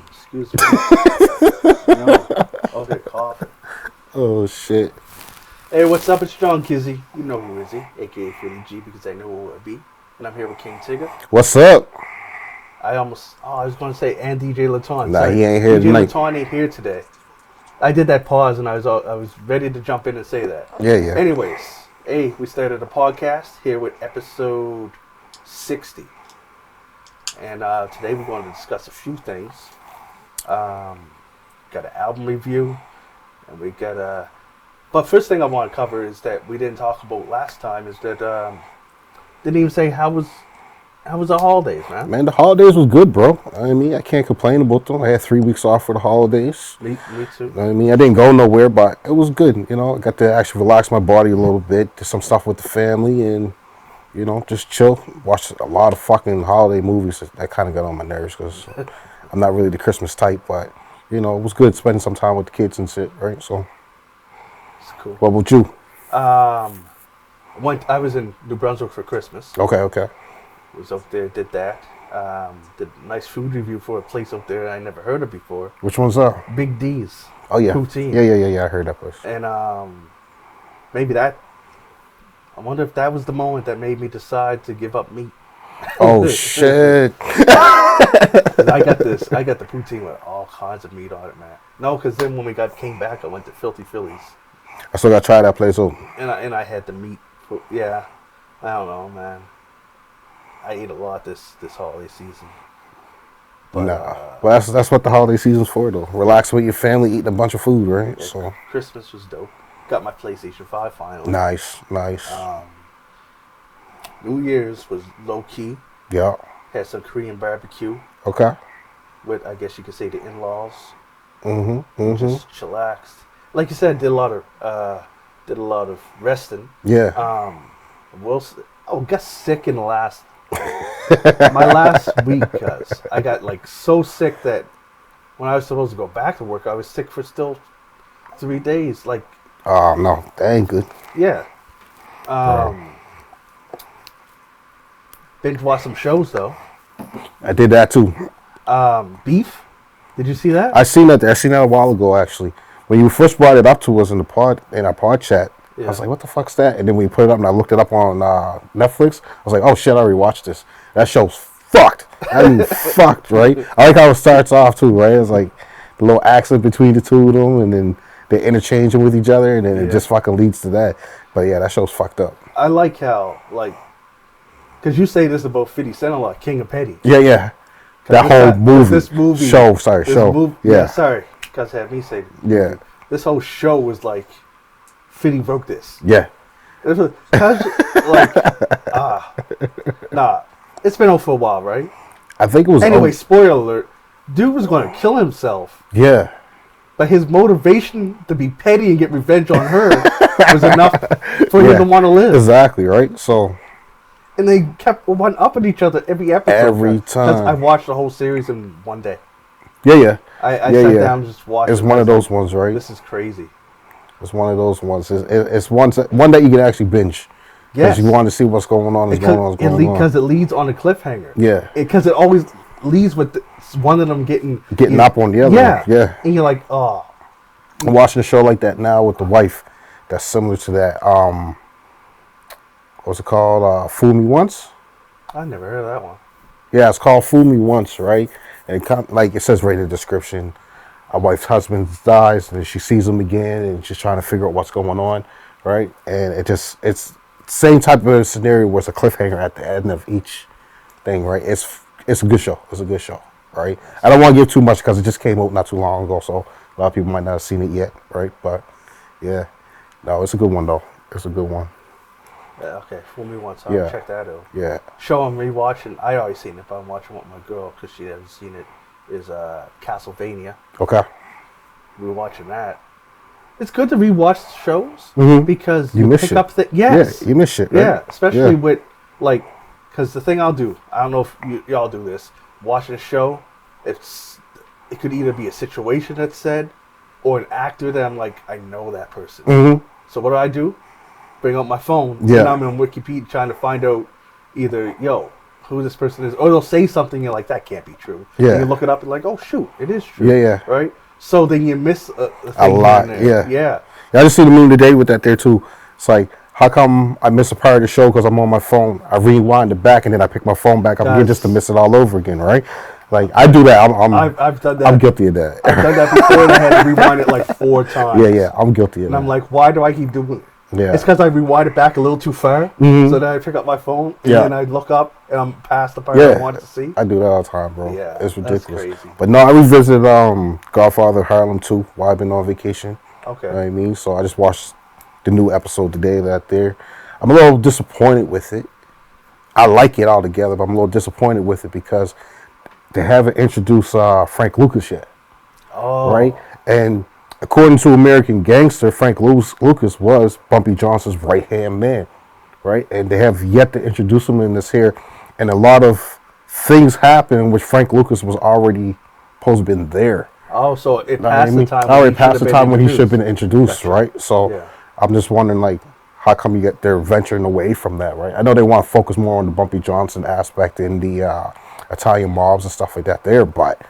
Excuse me. No. Okay, coughing. Oh, shit. Hey, what's up? It's John Kizzy. You know who is he? A.K.A. Philly G, because I know who it be. And I'm here with King Tigger. What's up? I was going to say, and DJ Laton. Nah, he ain't here DJ tonight. Laton ain't here today. I did that pause, and I was ready to jump in and say that. Yeah. Anyways, hey, we started a podcast here with episode 60. And today we're going to discuss a few things. Got an album review, and we got a... But first thing I want to cover is that we didn't talk about last time is that didn't even say how was the holidays, man. Man, the holidays was good, bro. I mean, I can't complain about them. I had 3 weeks off for the holidays. Me too. I mean, I didn't go nowhere, but it was good. You know, I got to actually relax my body a little bit, do some stuff with the family, and you know, just chill. Watch a lot of fucking holiday movies. That kind of got on my nerves because I'm not really the Christmas type, but you know, it was good spending some time with the kids and shit, right? So. Cool. What about you? I was in New Brunswick for Christmas. Okay. Was up there, did that. Did a nice food review for a place up there I never heard of before. Which one's that? Big D's. Oh yeah. Poutine. Yeah. I heard that place. And maybe that. I wonder if that was the moment that made me decide to give up meat. Oh shit. I got the poutine with all kinds of meat on it, man. No, because then when came back, I went to Filthy Phillies. I still got to try that place too. And I had the meat. Yeah, I don't know, man. I ate a lot this holiday season. But, well, that's what the holiday season's for, though. Relax with your family, eating a bunch of food, right? Yeah, so Christmas was dope. Got my PlayStation 5 finally. Nice. New Year's was low key. Yeah. Had some Korean barbecue. Okay. With, I guess you could say, the in-laws. Mm-hmm. Just chillaxed. Like you said, did a lot of resting. Yeah. Got sick in the last my last week, cause I got like so sick that when I was supposed to go back to work, I was sick for still 3 days. Like, oh no, that ain't good. Yeah. Binge watch some shows though. I did that too. Beef. Did you see that? I seen that a while ago, actually. When you first brought it up to us in our pod chat, yeah. I was like, what the fuck's that? And then we put it up and I looked it up on Netflix. I was like, oh shit, I already watched this. That show's fucked. I mean, fucked, right? I like how it starts off too, right? It's like the little accent between the two of them and then they interchange them with each other and then it just fucking leads to that. But yeah, that show's fucked up. I like how, because you say this about 50 Cent a lot, King of Petty. Yeah. That whole movie. Show. Yeah, sorry. Because had me say this whole show was like 50 wrote this. Yeah. It was it's been on for a while, right? I think it was. Anyway, spoiler alert. Dude was going to kill himself. Yeah. But his motivation to be petty and get revenge on her was enough for him to want to live. Exactly, right? So. And they kept one up at each other every episode. Every time. I watched the whole series in one day. Yeah. I sat down and just watched it. It's one of those ones, right? This is crazy. It's one of those ones. It's one that you can actually binge. Yes. Because you want to see what's going on. Because it leads on a cliffhanger. Yeah. Because it always leads with one of them getting up on the other one. Yeah. And you're like, oh. I'm watching a show like that now with the wife that's similar to that. What's it called? Fool Me Once? I never heard of that one. Yeah, it's called Fool Me Once, right? And it says right in the description, a wife's husband dies and then she sees him again and she's trying to figure out what's going on, right? And it's same type of scenario where it's a cliffhanger at the end of each thing, right? It's a good show. It's a good show, right? I don't want to give too much because it just came out not too long ago, so a lot of people might not have seen it yet, right? But yeah, no, it's a good one though. It's a good one. Yeah, okay, Fool Me Once. I'll check that out. Yeah. Show I'm rewatching. I already seen it, but I'm watching with my girl because she hasn't seen it. Is Castlevania. Okay. We're watching that. It's good to rewatch shows because you pick up things. Yes. Yeah, you miss shit. Right? Yeah, especially with because the thing I'll do. I don't know if y'all do this. Watching a show, it could either be a situation that's said, or an actor that I'm like, I know that person. Mm-hmm. So what do? Bring up my phone, and I'm in Wikipedia trying to find out either, who this person is, or they'll say something you're like, that can't be true. Yeah. And you look it up and like, oh shoot, it is true. Yeah. Right. So then you miss a thing lot. there. Yeah. I just see the meme today with that there too. It's like, how come I miss a part of the show because I'm on my phone? I rewind it back and then I pick my phone back up again just to miss it all over again, right? Like I do that. I've done that. I'm guilty of that. I've done that before and I had to rewind it like 4 times. Yeah, I'm guilty of and that. I'm like, why do I keep doing it? Yeah. It's because I rewind it back a little too far. So then I pick up my phone and then I look up and I'm past the part I wanted to see. I do that all the time, bro. Yeah, it's ridiculous. That's crazy. But no, I revisited Godfather Harlem 2 while I've been on vacation. Okay. You know what I mean? So I just watched the new episode today that there. I'm a little disappointed with it. I like it all together, but I'm a little disappointed with it because they haven't introduced Frank Lucas yet. Oh. Right? And according to American Gangster, Frank Lucas was Bumpy Johnson's right-hand man. Right? And they have yet to introduce him in this here. And a lot of things happen which Frank Lucas was already supposed to have been there. Oh, so it passed the time. Already passed the time when he should have been introduced, Gotcha. right? So I'm just wondering, like, how come they're venturing away from that, right? I know they want to focus more on the Bumpy Johnson aspect in the Italian mobs and stuff like that there, but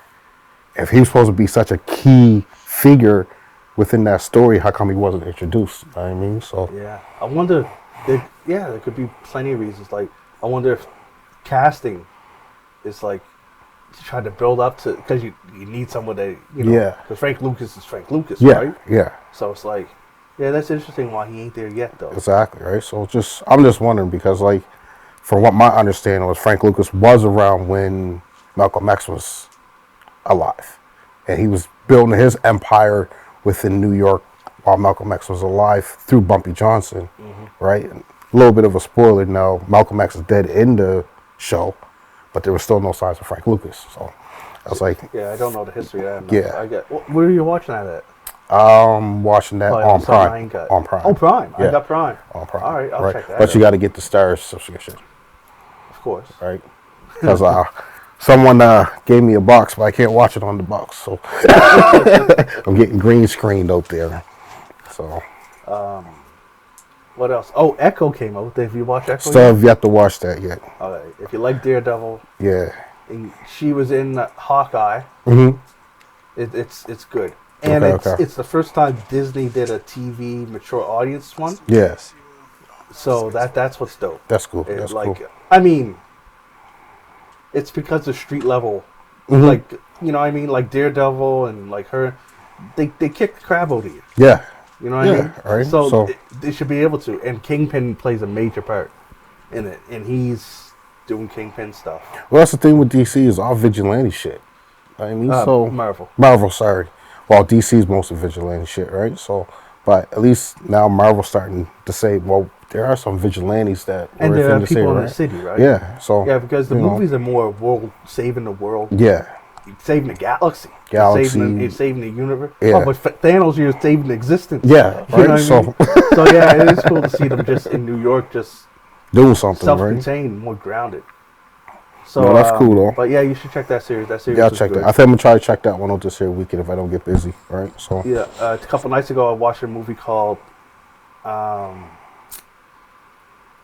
if he was supposed to be such a key figure within that story, how come he wasn't introduced? You know what I mean? So yeah, I wonder. There could be plenty of reasons. Like, I wonder if casting is like trying to build up to, because you need someone that because Frank Lucas is Frank Lucas, right? Yeah. So it's like, yeah, that's interesting why he ain't there yet, though. Exactly, right? So I'm just wondering because, like, from what my understanding was, Frank Lucas was around when Malcolm X was alive. And he was building his empire within New York while Malcolm X was alive through Bumpy Johnson, right? And a little bit of a spoiler now, Malcolm X is dead in the show, but there was still no signs of Frank Lucas. So I was like... Yeah, I don't know the history of that. Yeah. Where are you watching that at? Watching that on Prime. On Prime. Oh, Prime. Yeah. I got Prime. On Prime. All right, I'll check that But out. you got to get the Stars subscription. Of course. Right? Because someone gave me a box, but I can't watch it on the box. So I'm getting green screened out there. So. What else? Oh, Echo came out. Have you watched Echo? Still have yet to watch that yet. All right. If you like Daredevil. Yeah. And she was in Hawkeye. It's good. And it's the first time Disney did a TV mature audience one. Yes. So that's what's dope. That's cool. That's cool. I mean, it's because of street level. Like, you know what I mean? Like Daredevil and like her, they kick the crap out of you. Yeah. You know what I mean? Right. So they should be able to. And Kingpin plays a major part in it. And he's doing Kingpin stuff. Well, that's the thing with DC is all vigilante shit. I mean, Marvel, sorry. Well, DC's mostly vigilante shit, right? So, but at least now Marvel's starting to say, well, there are some vigilantes that and there are people in the city, right? Yeah. So because the movies are more world saving the world. Yeah. Saving the galaxy. Saving the universe. Yeah. Oh, but Thanos, you're saving existence. Yeah. You know right. So. So yeah, it is cool to see them just in New York, just doing something, self-contained, more grounded. So no, that's cool though. But yeah, you should check that series. That series. Yeah, I'll check that. I think I'm gonna try to check that one out this here weekend if I don't get busy. Right. So. Yeah. A couple nights ago, I watched a movie called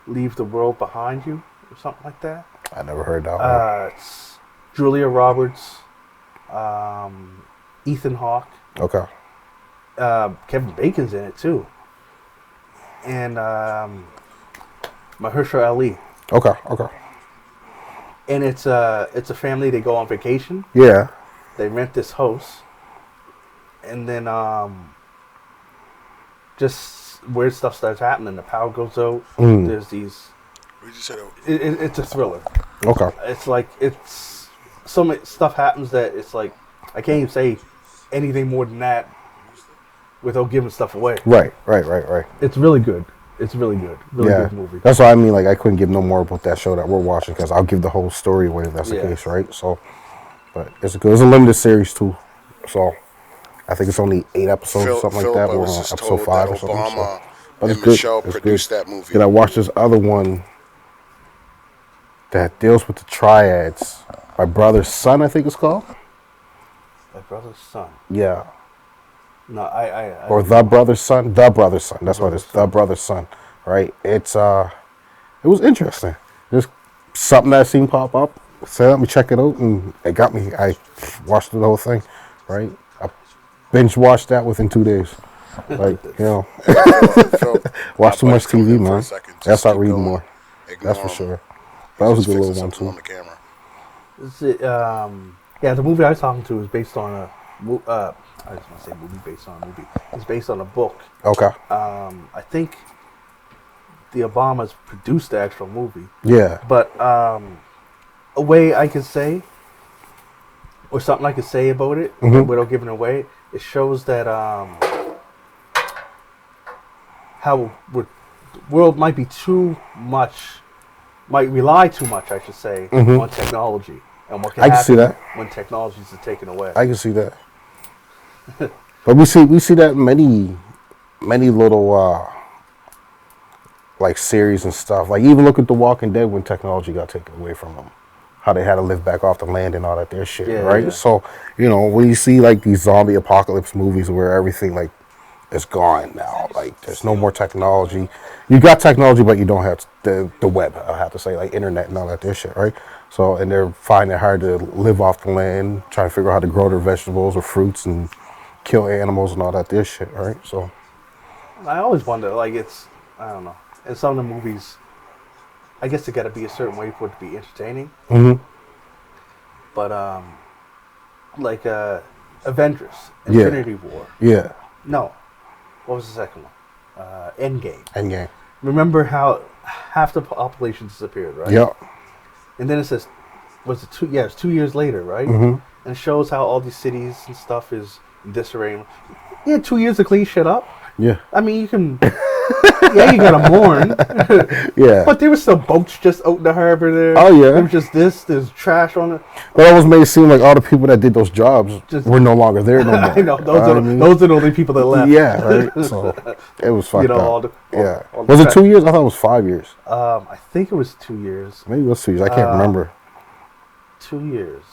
"Leave the World Behind You" or something like that. I never heard that one. It's Julia Roberts, Ethan Hawke. Okay. Kevin Bacon's in it too, and Mahershala Ali. Okay. And it's a family. They go on vacation. Yeah. They rent this house, and then just weird stuff starts happening. The power goes out. There's these. It's a thriller. Okay. It's like so much stuff happens that it's like I can't even say anything more than that without giving stuff away. Right. It's really good. It's really good. Really good movie. That's what I mean. Like, I couldn't give no more about that show that we're watching because I'll give the whole story away if that's the case, right? So, but it's good. It's a limited series too. So, I think it's only 8 episodes or something like that. We're on episode 5 or something. So. But it's good. Michelle it's produced good. that movie. Then I watched this other one that deals with the triads. My Brother's Son, I think it's called. My Brother's Son. Yeah. No, I or The Brother's Son. The Brother's Son. That's what it is. The Brother's Son. Right? It's it was interesting. Just something that seen pop up. So let me check it out, and it got me. I watched the whole thing, right? I binge watched that within 2 days. Like, watch too much TV, man. Gotta start reading more. That's for sure. That was a good little one too. Is it, yeah, the movie I was talking to is based on a. I was going to say movie based on a movie. It's based on a book. Okay. I think the Obamas produced the actual movie. Yeah. But a way I could say, or something I could say about it, without giving it away, it shows that how the world might be too much, might rely too much, I should say, on technology. And what can I can see that when technologies are taken away. I can see that. But we see that in many little like series and stuff. Like even look at The Walking Dead when technology got taken away from them. How they had to live back off the land and all that their shit, right? Yeah. So, when you see like these zombie apocalypse movies where everything like is gone now, like there's no more technology. You got technology, but you don't have the web, I have to say, like internet and all that their shit, right? So, and they're finding it hard to live off the land, trying to figure out how to grow their vegetables or fruits and kill animals and all that their shit, right? So, I always wonder, like I don't know, in some of the movies, I guess it got to be a certain way for it to be entertaining. But like Avengers, Infinity War. Yeah. No, what was the second one? Endgame. Endgame. Remember how half the population disappeared, right? Yep. And then it says, was it 2? Yeah, it's 2 years later, right? And it shows how all these cities and stuff is in disarray. Yeah, 2 years to clean shit up. Yeah. I mean, you can. Yeah, you gotta mourn. Yeah. But there was some boats just out in the harbor there. Oh yeah. There was just there's trash on it. But it always made it seem like all the people that did those jobs were no longer there no more. I know those are the only people that left. Yeah, right. So it was fucked up. All was it 2 years? I thought it was 5 years. I think it was 2 years. Maybe it was 2 years. I can't remember. 2 years.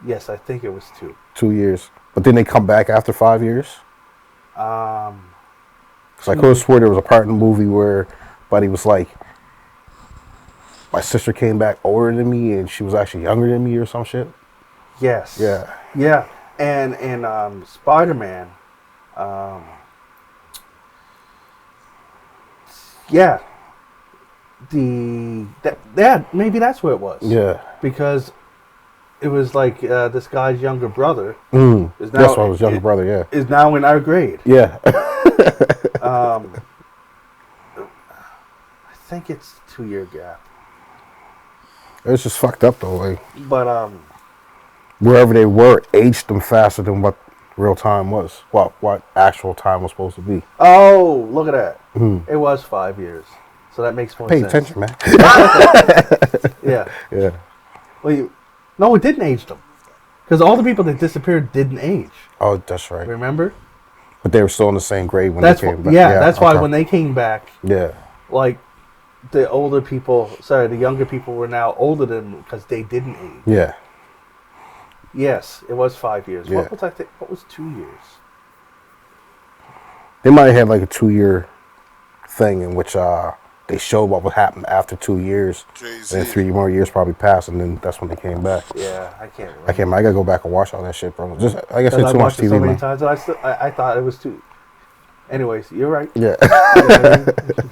Yes, I think it was 2. 2 years. But then they come back after 5 years? Because I could have swore there was a part in the movie where Buddy was like, my sister came back older than me and she was actually younger than me or some shit. Yes. Yeah. Yeah. And Spider-Man, yeah. Maybe that's where it was. Yeah. Because it was like this guy's younger brother. That's why his younger brother, yeah. Is now in our grade. Yeah. I think it's 2 year gap. It's just fucked up though, like. But wherever they were, aged them faster than what real time was. What actual time was supposed to be. Oh, look at that! It was 5 years, so that makes more sense. Pay attention, man. Yeah. Yeah. Well, no, it didn't age them, because all the people that disappeared didn't age. Oh, that's right. Remember? But they were still in the same grade when they came back. Yeah, that's why when they came back. Yeah. Like. The younger people were now older than them because they didn't age. Yeah. Yes, it was 5 years. Yeah. What was 2 years? They might have had like a 2 year thing in which they showed what would happen after 2 years. Jay-Z. And 3 more years probably passed, and then that's when they came back. Yeah, I can't remember. I gotta go back and watch all that shit, bro. Just like I said, I too much watched it TV, so many man. times, and I thought it was too. Anyways, you're right. Yeah.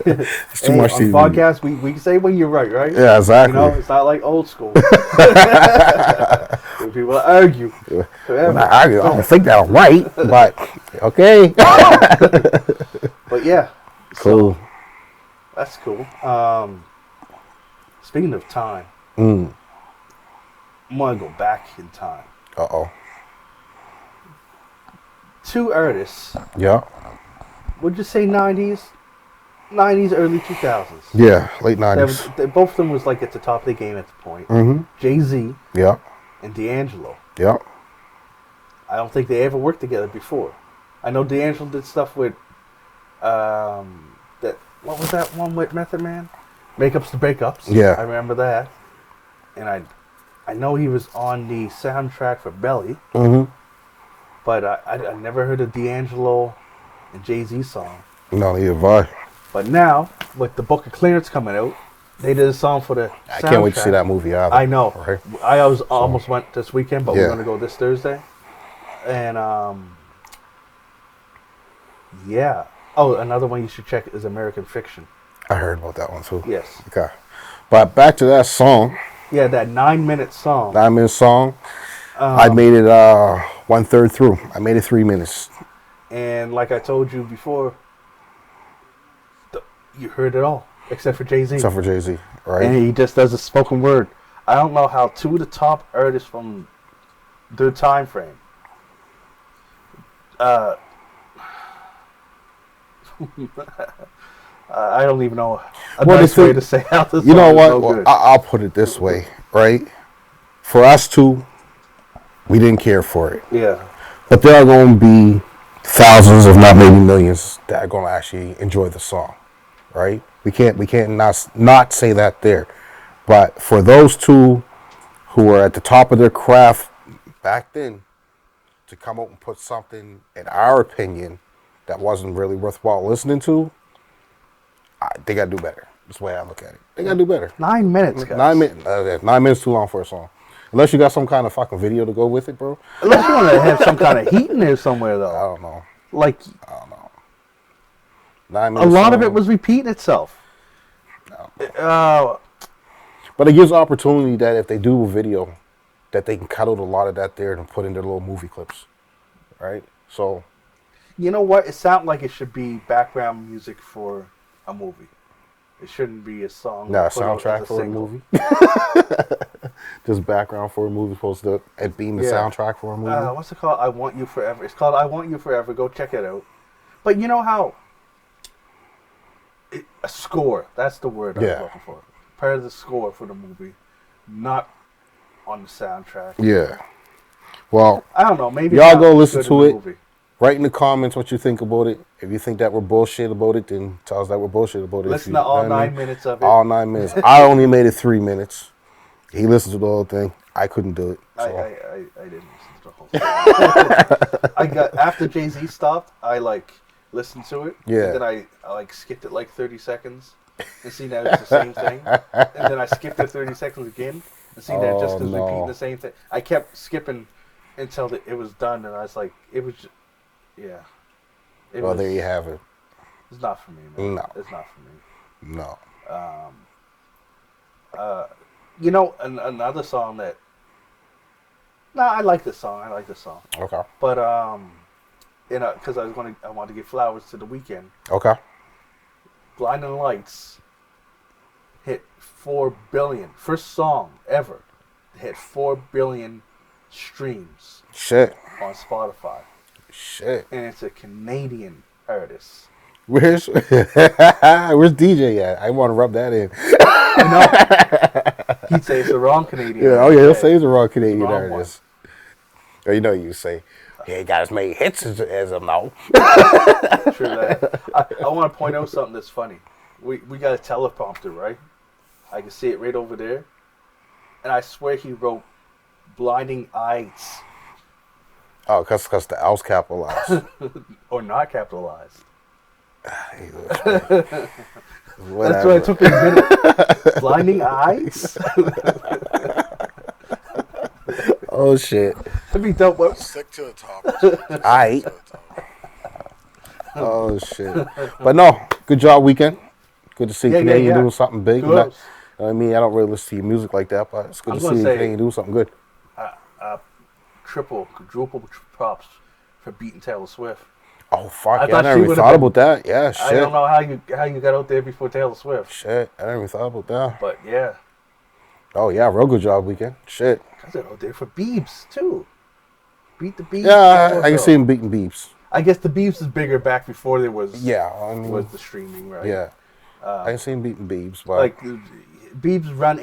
It's too much TV. On podcasts, we can say when you're right? Yeah, exactly. It's not like old school. People argue. When I argue, I don't think that I'm right, but okay. But yeah. Cool. So, that's cool. Speaking of time, I want to go back in time. Uh-oh. 2 artists. Yeah. Would you say 90s, early 2000s? Yeah, late 90s. Both of them was like at the top of the game at the point. Jay-Z. Yeah. And D'Angelo. Yeah. I don't think they ever worked together before. I know D'Angelo did stuff with what was that one with Method Man? Makeups to Breakups. Yeah. I remember that. And I know he was on the soundtrack for Belly. But I never heard of D'Angelo and Jay-Z song. No, neither have I. But now, with the Book of Clearance coming out, They did a song for the I can't wait to see soundtrack. that movie either. I know. Right? Almost went this weekend, but we're Yeah. gonna go this Thursday. And yeah. Oh, another one you should check is American Fiction. I heard about that one too. Yes. Okay. But back to that song, Yeah, that 9-minute song. 9-minute song. I made it 1/3 through. I made it 3 minutes. And like I told you before, you heard it all except for Jay-Z. Except for Jay-Z, right? And he just does a spoken word. I don't know how two of the top artists from their time frame. I don't even know a nice way to say how this. You know song is what? so Well, good. I'll put it this way, right? For us two, we didn't care for it. Yeah. But there are going to be thousands, if not maybe millions, that are going to actually enjoy the song, right? We can't not say that there. But for those two who were at the top of their craft back then, to come out and put something, in our opinion, that wasn't really worthwhile listening to, they got to do better. That's the way I look at it. They got to do better. 9 minutes, guys. 9 minutes. 9 minutes too long for a song. Unless you got some kind of fucking video to go with it, bro. Unless you want to have some kind of heat in there somewhere, though. I don't know. Like, I don't know. 9 a minutes. lot of it was repeating itself. But it gives opportunity that if they do a video, that they can cut out a lot of that there and put in their little movie clips, right? So, You know what? It sounds like it should be background music for a movie. It shouldn't be a song. not a put out as soundtrack for a single. movie. Just background for a movie, supposed to it being the Yeah. soundtrack for a movie. What's it called? I Want You Forever. It's called I Want You Forever. Go check it out. But you know how a score, that's the word I was Yeah. looking for. Part of the score for the movie, not on the soundtrack. Yeah. Well, I don't know. Maybe y'all it's not go good listen in to the it. movie. Write in the comments what you think about it. If you think that we're bullshit about it, then tell us that we're bullshit about it. Listen to all 9 minutes of it. All 9 minutes. I only made it 3 minutes. He listened to the whole thing. I couldn't do it. So. I didn't listen to the whole thing. I got after Jay-Z stopped, I listened to it. Yeah. And then I skipped it 30 seconds and see that it's the same thing. And then I skipped it 30 seconds again and see that just is no. repeating the same thing. I kept skipping until it was done, and I was like, it was just, yeah. Well, there you have it. It's not for me, man. No. It's not for me. No. You know, another song that. No, I like this song. Okay. But because I wanted to give flowers to the Weeknd. Okay. Blinding Lights hit 4 billion. First song ever hit 4 billion streams Shit. on Spotify, Shit. and it's a Canadian artist. Where's DJ at? I want to rub that in. I know. He'd say it's the wrong Canadian. Yeah. Oh yeah. He'll say he's a raw Canadian Wrong artist. Or you say, yeah, he got as many hits as him now. True that. I want to point out something that's funny. We got a teleprompter, right? I can see it right over there, and I swear he wrote "blinding eyes" Oh, cause the L's capitalized. or not capitalized. Whatever. That's why it took me a minute. Blinding eyes. Oh shit. That'd be dope. What? Stick to the topic. Aight. Oh shit. But no, good job, Weeknd. Good to see Canadian doing something big. Kudos. I mean, I don't really listen to your music like that, but it's good I'm to gonna see say- Canadian doing something good. Quadruple props for beating Taylor Swift. Oh fuck! I Yeah, I thought never she even would've thought been- about that. Yeah, shit. I don't know how you got out there before Taylor Swift, Shit, I never even thought about that. but yeah, Oh yeah, real good job, Weeknd. Shit. I got out there for Biebs too. Beat the Biebs. Yeah, before I can though. see him beating Beeps. I guess the Biebs is bigger back before there was Yeah, I mean, was the streaming, right? yeah. I can see him beating Beeps, but Like Biebs run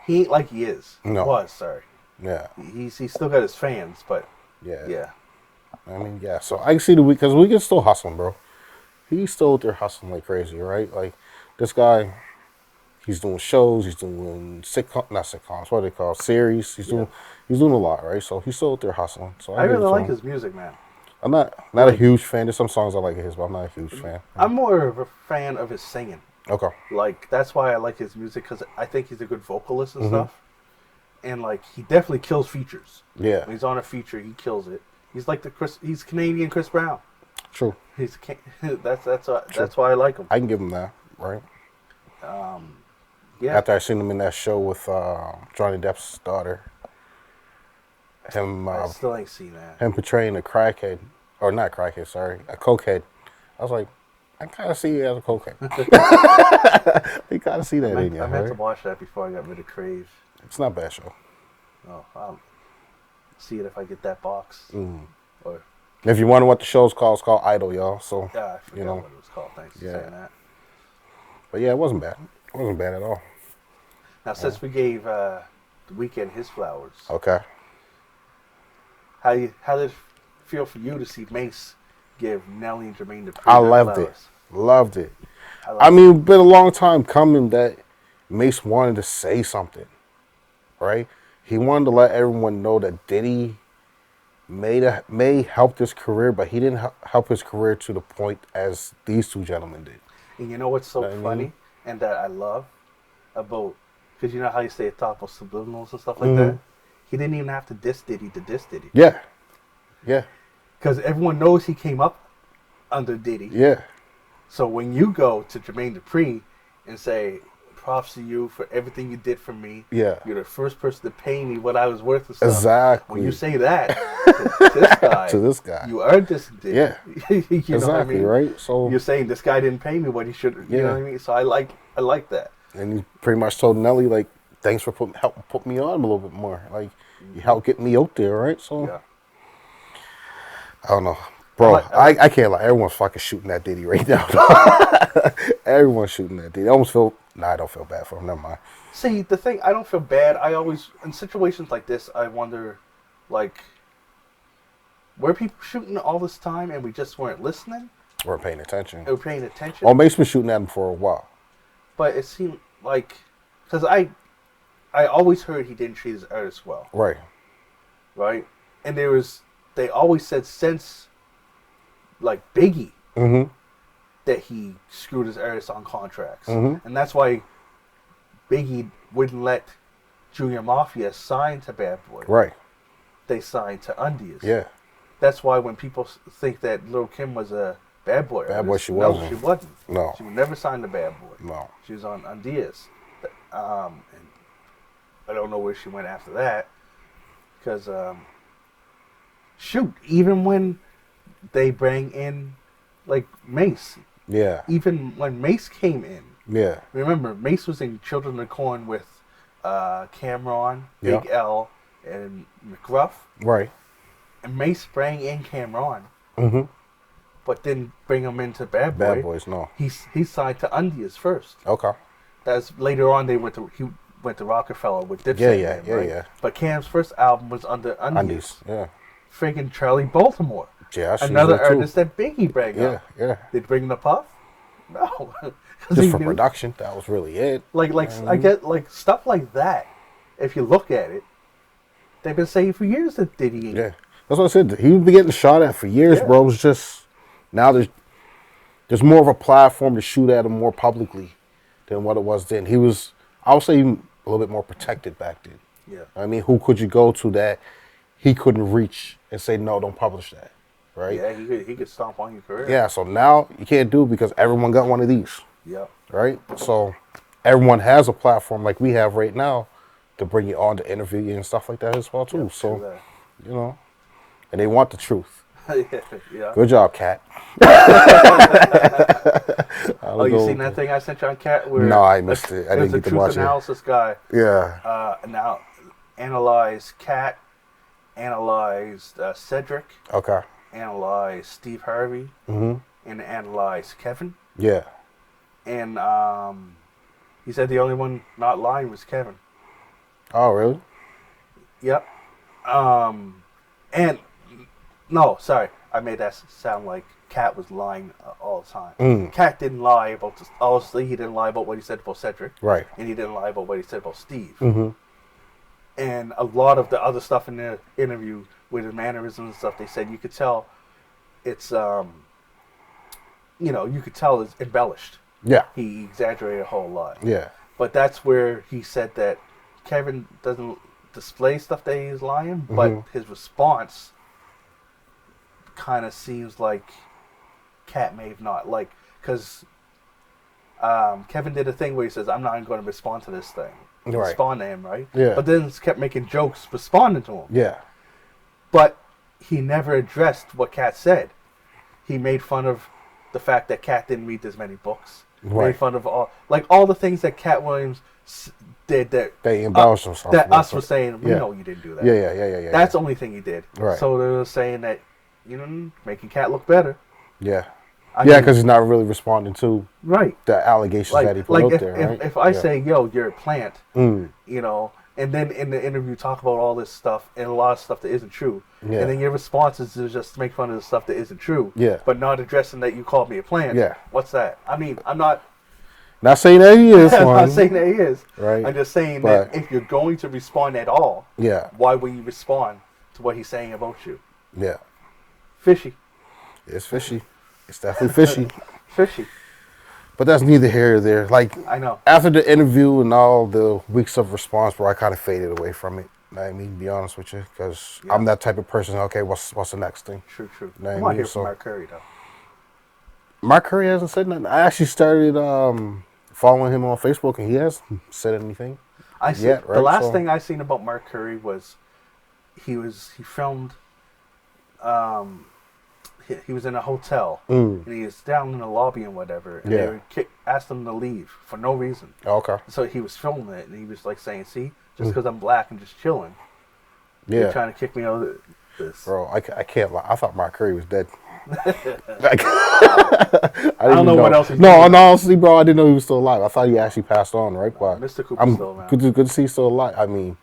he ain't like he is. No. Was sorry. yeah, He's still got his fans, but yeah. yeah. I mean, yeah. So I can see the week because Weeknd's still hustling, bro. He's still out there hustling like crazy, right? Like this guy, he's doing shows, he's doing not sitcoms, what do they call series? He's doing a lot, right? So he's still out there hustling. So I give it really to like him. his music, man. I'm not a huge fan. There's some songs I like of his, but I'm not a huge fan. I'm more of a fan of his singing. Okay. Like that's why I like his music because I think he's a good vocalist and stuff. And like he definitely kills features. Yeah. When he's on a feature, he kills it. He's like he's Canadian Chris Brown. True. That's why I like him. I can give him that, right? Yeah. After I seen him in that show with Johnny Depp's daughter, I still ain't seen that. him portraying a crackhead, or not crackhead, sorry, a cokehead. I was like, I kind of see you as a cokehead. You kind of see that in you. I meant to watch that before I got rid of Crave. It's not a bad show. Oh, I'll see it if I get that box. Or If you wonder what the show's called, it's called Idol, y'all. So, yeah, I forgot what it was called. Thanks for saying that. But yeah, it wasn't bad. It wasn't bad at all. Now, since we gave the Weeknd his flowers, Okay. how did it feel for you to see Mace give Nelly and Jermaine Dupri I their loved flowers? it. Loved it. I mean, it's been a long time coming that Mace wanted to say something, right? He wanted to let everyone know that Diddy may help his career, but he didn't help his career to the point as these two gentlemen did. And you know what's so funny and that I love about, because you know how you say it talk about subliminals and stuff like that? He didn't even have to diss Diddy to diss Diddy. Yeah. Yeah. Because everyone knows he came up under Diddy. Yeah. So when you go to Jermaine Dupri and say, props to you for everything you did for me. Yeah. You're the first person to pay me what I was worth and stuff. Exactly. When you say that to this guy, you earned this. Yeah. You know exactly, what I mean? right? So you're saying this guy didn't pay me what he should. You know what I mean? So I like that. And he pretty much told Nelly, like, thanks for helping put me on a little bit more. Like, you helped get me out there, right? So yeah. I don't know. Bro, I can't lie. Everyone's fucking shooting that Diddy right now. Everyone's shooting that Diddy. I almost feel... Nah, I don't feel bad for him. Never mind. See, the thing, I don't feel bad. I always... In situations like this, I wonder, like... Were people shooting all this time and we just weren't listening? We're paying attention. They were paying attention? Oh, Mace been shooting at him for a while. But it seemed like... Because I always heard he didn't treat his artists well. Right. Right? And there was... They always said since... Like Biggie, that he screwed his artists on contracts, and that's why Biggie wouldn't let Junior Mafia sign to Bad Boy. Right. They signed to Undies. Yeah. That's why when people think that Lil' Kim was a Bad Boy artist, Boy, she wasn't. No, she wasn't. No. She would never sign to Bad Boy. No. She was on Undies. And I don't know where she went after that, because shoot, even when they bring in, like, Mace. Yeah. Even when Mace came in. Yeah. Remember, Mace was in Children of the Corn with Cameron, Big L, and McGruff. Right. And Mace bring in Cameron. But didn't bring him into Bad Boy. Bad Boys, no. He signed to Undies first. Okay. That's later on he went to Rockefeller with Dipset. Yeah. But Cam's first album was under Undies. Yeah. Friggin' Charlie Baltimore. Yeah, another artist that Biggie bring up. Yeah. Did bring the Puff? No. Just for production, that was really it. I get like stuff like that. If you look at it, they've been saying for years that Diddy. Yeah, that's what I said. He was been getting shot at for years, bro. It's just now there's more of a platform to shoot at him more publicly than what it was then. He was, I would say, a little bit more protected back then. Yeah. I mean, who could you go to that he couldn't reach and say no, don't publish that? Right? Yeah, he could stomp on your career. Yeah, so now you can't do it because everyone got one of these. Yeah. Right? So everyone has a platform like we have right now to bring you on to interview you and stuff like that as well too. So, you know, and they want the truth. Yeah. Good job, Cat. Oh, you seen that thing I sent you on Cat? No, I missed it. I didn't get to watch it. There's a truth analysis guy. Yeah. Now analyzed Cat, analyzed Cedric. Okay. Analyzed Steve Harvey. And analyzed Kevin. Yeah. And he said the only one not lying was Kevin. Oh, really? Yep. And no, sorry, I made that sound like Cat was lying all the time. Cat didn't lie about obviously he didn't lie about what he said about Cedric. Right. And he didn't lie about what he said about Steve. And a lot of the other stuff in the interview with his mannerisms and stuff, they said you could tell it's you could tell it's embellished. Yeah. He exaggerated a whole lot. Yeah. But that's where he said that Kevin doesn't display stuff that he's lying, but his response kind of seems like Cat may have not. Like, because Kevin did a thing where he says, I'm not going to respond to this thing. Right. Respond to him, right? Yeah. But then kept making jokes responding to him. Yeah. But he never addressed what Cat said. He made fun of the fact that Cat didn't read as many books. Right. Made fun of all the things that Cat Williams did that they embellished themselves. That us were saying, we know you didn't do that. Yeah. That's the only thing he did. Right. So they were saying that, making Cat look better. Yeah. Because he's not really responding to the allegations that he put out there. Right? If I say, yo, you're a plant, and then in the interview talk about all this stuff and a lot of stuff that isn't true, and then your response is to just make fun of the stuff that isn't true, but not addressing that you called me a plant. Yeah. What's that? I mean, I'm not saying that he is. I'm not saying that he is. Right. I'm just saying that if you're going to respond at all, why will you respond to what he's saying about you? Yeah. Fishy. It's fishy. It's definitely fishy. Fishy. But that's neither here or there. Like, I know. After the interview and all the weeks of response, where I kind of faded away from it. I mean, to be honest with you, because I'm that type of person. Okay, what's the next thing? True. I want to hear from Mark Curry though. Mark Curry hasn't said nothing. I actually started following him on Facebook, and he hasn't said anything. The last thing I seen about Mark Curry was he filmed. He was in a hotel, and he was down in the lobby and whatever, and they asked him to leave for no reason. Okay. So he was filming it, and he was like saying, see, just because I'm black and just chilling, you're trying to kick me out of this. Bro, I can't lie. I thought Mark Curry was dead. I don't know what else he's No, doing. honestly, bro, I didn't know he was still alive. I thought he actually passed on, right? But Mr. Cooper's still around. Good to see he's still alive. I mean,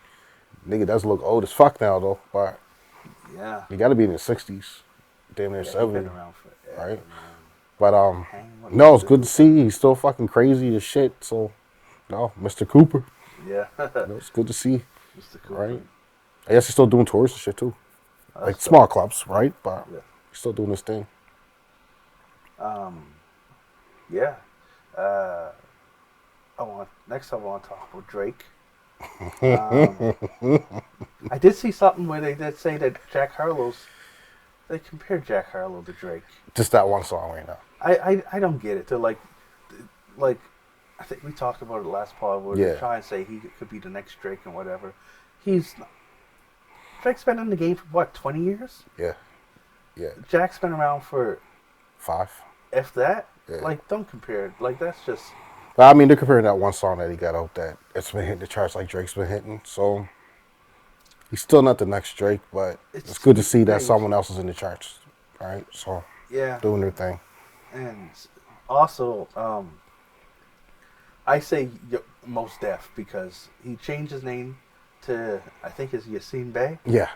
nigga does look old as fuck now, though. But he got to be in his 60s. Damn near 70, been around forever, right? But no, it's good to see. He's still fucking crazy as shit. So, no, Mr. Cooper. Yeah, it's good to see. Mr. Cooper, right? I guess he's still doing tours and shit too, like small clubs, right? But he's still doing his thing. Next I want to talk about Drake. I did see something where they did say that they compared Jack Harlow to Drake. Just that one song right now. I don't get it. They're like I think we talked about it last pod where they try and say he could be the next Drake and whatever. Drake's been in the game for what, 20 years? Yeah. Jack's been around for 5. If that, Yeah. Don't compare it. That's just. I mean, they're comparing that one song that he got out that it's been hitting the charts like Drake's been hitting. So he's still not the next Drake, but it's good to see that someone else is in the charts, right? So doing their thing. And also, I say Mos Def because he changed his name to I think it's Yassine Bey. Yeah.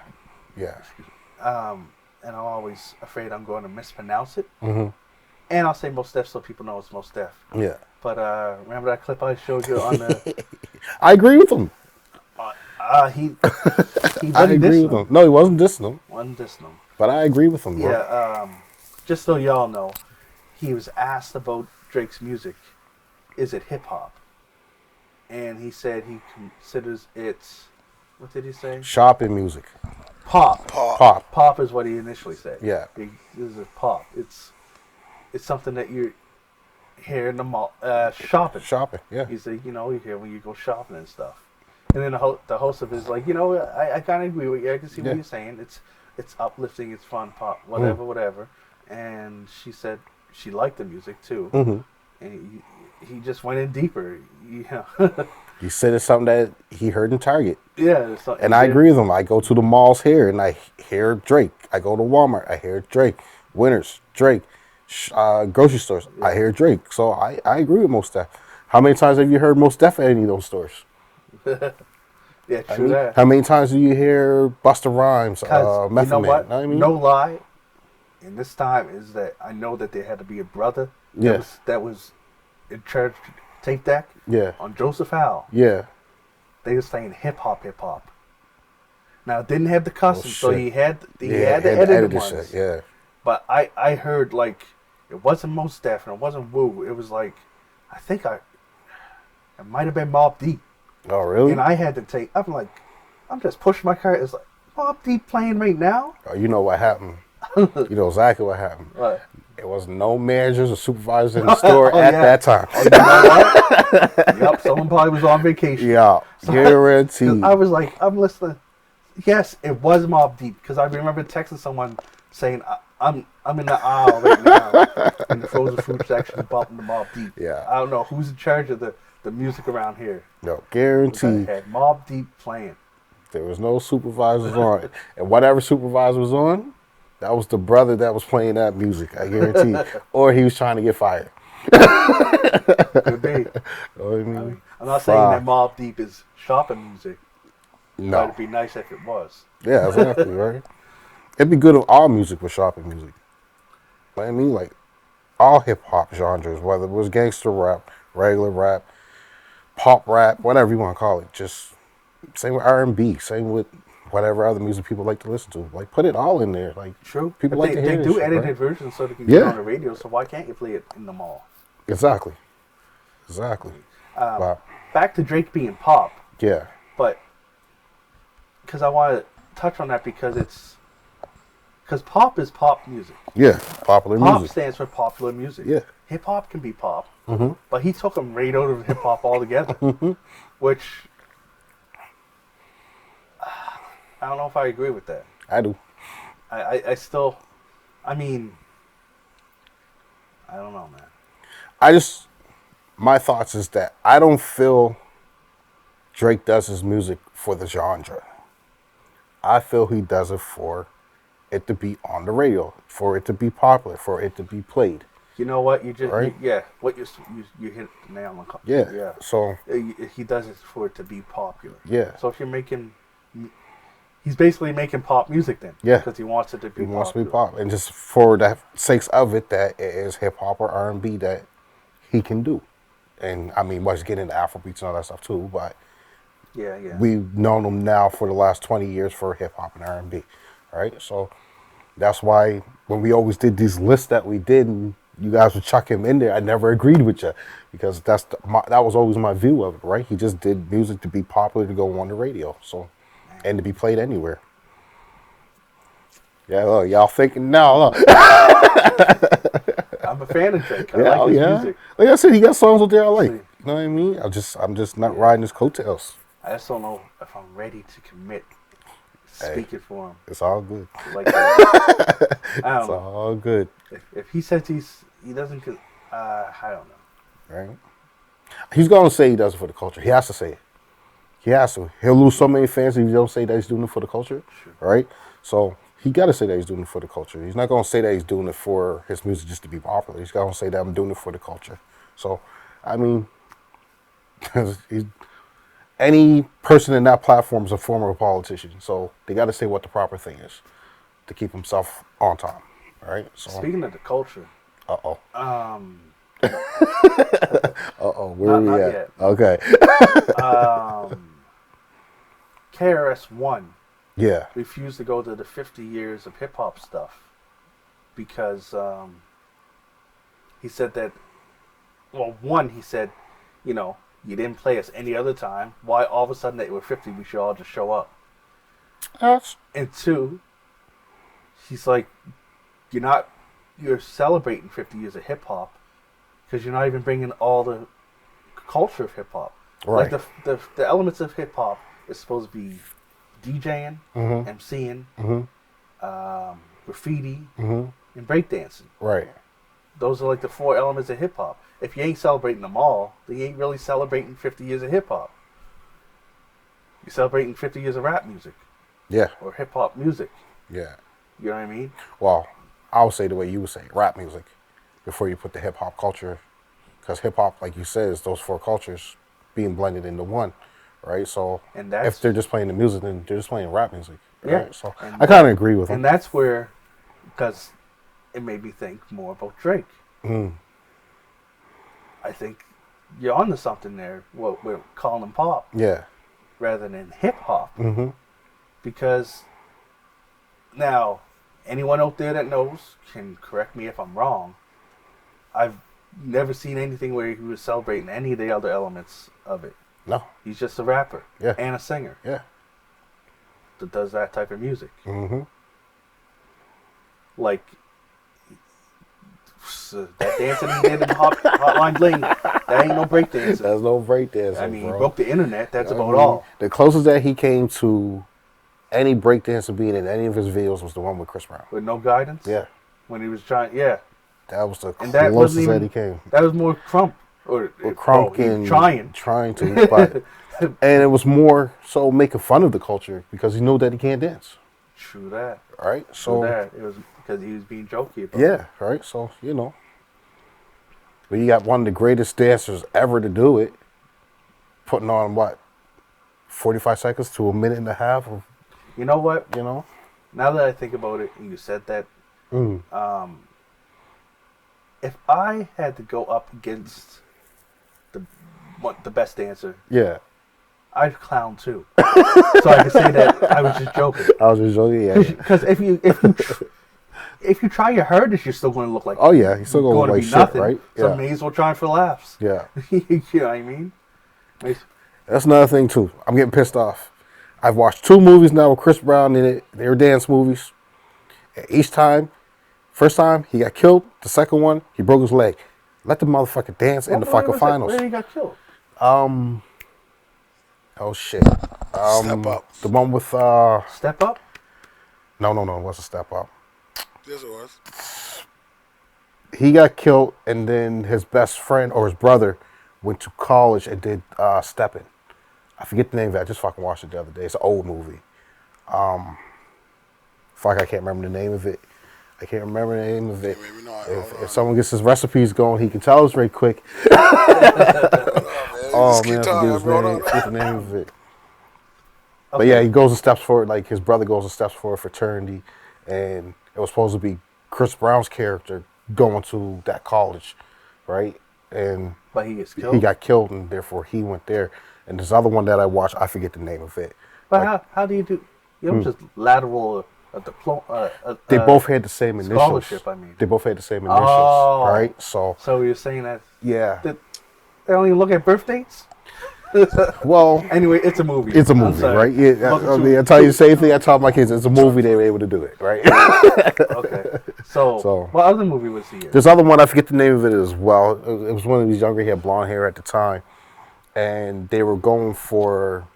And I'm always afraid I'm going to mispronounce it. Mm-hmm. And I'll say Mos Def so people know it's Mos Def. Yeah. But remember that clip I showed you on the? I agree with him. He I agree with him. No, he wasn't dissing him. Wasn't dissing him. But I agree with him, bro. Yeah. Just so y'all know, he was asked about Drake's music. Is it hip hop? And he said he considers it. What did he say? Shopping music. Pop. Pop is what he initially said. Yeah. This is pop. It's something that you hear in the mall. Shopping. Shopping. Yeah. He said, you hear when you go shopping and stuff. And then the host of it is like, I kind of agree with you. I can see what you're saying. It's uplifting. It's fun. Pop. Whatever. And she said she liked the music too. Mm-hmm. And he just went in deeper. He said it's something that he heard in Target. Yeah. And I agree with him. I go to the malls here and I hear Drake. I go to Walmart. I hear Drake. Winners, Drake. Grocery stores. I hear Drake. So I agree with Mos Def. How many times have you heard Mos Def at any of those stores? Yeah, true that. How many times do you hear Busta Rhymes, Method you know Man? what? Know what I mean? No lie. In this time is that I know that there had to be a brother that was in charge tape deck on Joseph Howe. Yeah. They were saying hip hop. Now it didn't have the cussing, so he had the edited ones. Shit, yeah. But I heard it wasn't Mos Def and it wasn't Woo. It was like I think it might have been Mobb Deep. Oh, really? And I had to take. I'm just pushing my car. It's like Mobb Deep playing right now. Oh, you know what happened? You know exactly what happened. What? There was no managers or supervisors in the store at that time. Oh, you know what? Yep, someone probably was on vacation. Yeah, So guaranteed. I was like, I'm listening. Yes, it was Mobb Deep because I remember texting someone saying, I'm in the aisle right now in the frozen food section bumping the Mobb Deep. Yeah. I don't know who's in charge of the music around here. No, guaranteed. Had Mobb Deep playing. There was no supervisors on it. And whatever supervisor was on, that was the brother that was playing that music, I guarantee. Or he was trying to get fired. Could be. You know what I mean? I'm not saying that Mobb Deep is shopping music. No. But it'd be nice if it was. Yeah, exactly, right? It'd be good if all music was shopping music. You know what I mean? Like, all hip-hop genres, whether it was gangster rap, regular rap, pop rap, whatever you want to call it. Just same with R&B, same with whatever other music people like to listen to. Like, put it all in there. Like, true. People but like to hear they do shit, edited right? versions so they can get it on the radio. So why can't you play it in the mall? Exactly. Wow. Back to Drake being pop, Yeah. but because I want to touch on that because pop is pop music. Yeah. Popular Pop music. stands for popular music. Yeah. Hip hop can be pop, Mm-hmm. but he took them right out of hip hop altogether, which I don't know if I agree with that. I do. I still, I mean, I don't know, man. My thoughts is that I don't feel Drake does his music for the genre. I feel he does it for it to be on the radio, for it to be popular, for it to be played. You know what? You just Right? you hit the nail on the head. Yeah. Yeah. So, He does it for it to be popular. yeah. So if you're he's basically making pop music then. Yeah. Because he wants it to be. He wants to be pop. And just for the sakes of it, that it is hip hop or R&B that he can do. And I mean, let's get into Afrobeats and all that stuff too, but Yeah. we've known him now for the last 20 years for hip hop and R&B, right? So that's why when we always did these lists that we did, and you guys would chuck him in there, I never agreed with you because that was always my view of it, right? He just did music to be popular, to go on the radio, so and to be played anywhere. Yeah, look, y'all thinking now? Look. I'm a fan of Drake. I Yeah, like his music. Like I said, he got songs out there I like. See. You know what I mean? I'm just not riding his coattails. I just don't know if I'm ready to commit speaking for him. It's all good. Like that. I don't It's know. all good. If he says he doesn't, I don't know. Right? He's gonna say he does it for the culture. He has to say it. He has to. He'll lose so many fans if he don't say that he's doing it for the culture. Sure. Right? So he gotta say that he's doing it for the culture. He's not gonna say that he's doing it for his music just to be popular. He's gonna say that I'm doing it for the culture. So, I mean, any person in that platform is a former politician. So they gotta say what the proper thing is to keep himself on time. Right? So Speaking of the culture, uh-oh. um, Uh-oh, where are we not at? yet. Okay. KRS-One Yeah. refused to go to the 50 years of hip hop stuff because he said that, he said, you didn't play us any other time. Why all of a sudden that you were 50, we should all just show up? And two, he's like, you're celebrating 50 years of hip hop because you're not even bringing all the culture of hip hop. Right. Like the elements of hip hop is supposed to be DJing, MCing, graffiti, and breakdancing. Right. Those are like the four elements of hip hop. If you ain't celebrating them all, then you ain't really celebrating 50 years of hip hop. You're celebrating 50 years of rap music Yeah. or hip hop music. Yeah. You know what I mean? Well, I would say the way you would say it, rap music, before you put the hip hop culture, because hip hop, like you said, is those four cultures being blended into one, right? So And that's, if they're just playing the music, then they're just playing rap music. Right? Yeah. So And I kind of agree with him. and that's where, because it made me think more about Drake. I think you're onto something there. What we're calling him pop Yeah. rather than hip hop. Mm-hmm. Because now, anyone out there that knows can correct me if I'm wrong. I've never seen anything where he was celebrating any of the other elements of it. No. He's just a rapper. Yeah. And a singer. Yeah. That does that type of music. Mm-hmm. Like, that dancing he did in Hotline Bling, that ain't no breakdancing. That's no breakdancing, I mean, bro. he broke the internet. That's about all. The closest that he came to any breakdancer being in any of his videos was the one with Chris Brown. With no guidance? Yeah. When he was trying, yeah. That was the And that closest wasn't that even, he came. That was more Crump. Or Crump and trying to, but and it was more so making fun of the culture because he knew that he can't dance. True that. Right? So it was because he was being jokey about yeah, right? So, you know. But you got one of the greatest dancers ever to do it, putting on what? 45 seconds to a minute and a half of, You know what? you know? Now that I think about it, and you said that, if I had to go up against the best dancer, Yeah. I'd clown too, so I could say that I was just joking. I was just joking, yeah. Because if you try your hardest, you're still going to look like Oh, yeah, he's still going to look like be shit, nothing. right? So Yeah. may as well try for laughs. Yeah. You know what I mean? That's another thing, too. I'm getting pissed off. I've watched 2 movies now with Chris Brown in it. They were dance movies. And each time, first time, he got killed. The second one, he broke his leg. Let the motherfucker dance in the fucking finals. Where he got killed? Oh, shit. Step Up. The one with, Step Up? No, it wasn't Step Up. Yes, it was. He got killed, and then his best friend or his brother went to college and did Steppin'. I forget the name of it. I just fucking watched it the other day. It's an old movie. I can't remember the name of it. If someone gets his recipes going, he can tell us very quick. Oh, man, I forget the name of it. But yeah, he goes and steps forward, like his brother goes and steps for a fraternity, and it was supposed to be Chris Brown's character going to that college, right? And But he gets killed. he got killed, and therefore he went there. And this other one that I watched, I forget the name of it. But like, how do you do? You don't just lateral a diploma. They both had the same initials. Scholarship, I mean. They both had the same initials, right? So you're saying that? yeah. That they don't even look at birth dates? Well, anyway, it's a movie. it's a movie, right? Yeah, I tell you the same thing I tell my kids. It's a movie. They were able to do it, right? Okay. So what other movie was he in? This other one, I forget the name of it as well. It was one of these younger. He had blonde hair at the time, and they were going for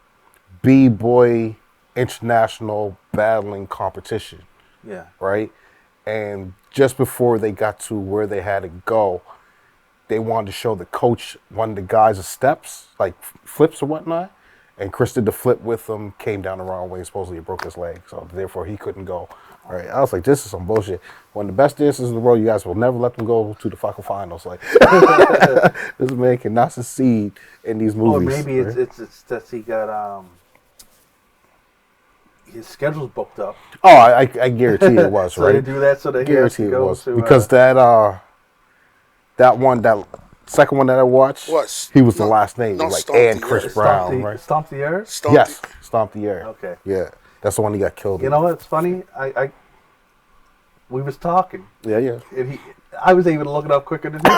B-boy international battling competition. Yeah. Right? And just before they got to where they had to go, they wanted to show the coach one of the guys' steps, like flips or whatnot. And Chris did the flip with him, came down the wrong way, supposedly he broke his leg. So therefore he couldn't go. Right? I was like, this is some bullshit. One of the best dancers in the world, you guys will never let them go to the fucking finals. Like, this man cannot succeed in these movies. Or maybe right? it's that he got his schedule's booked up. Oh, I guarantee it was, So right? they do that so that he has Guarantee to it go was. to, Because that second one that I watched, he was the last name, like, and Chris Brown, right? Stomp the Air? Yes, Stomp the Air. Okay. Yeah, that's the one he got killed in. You know what's funny? We was talking. Yeah. And I was able to look it up quicker than him.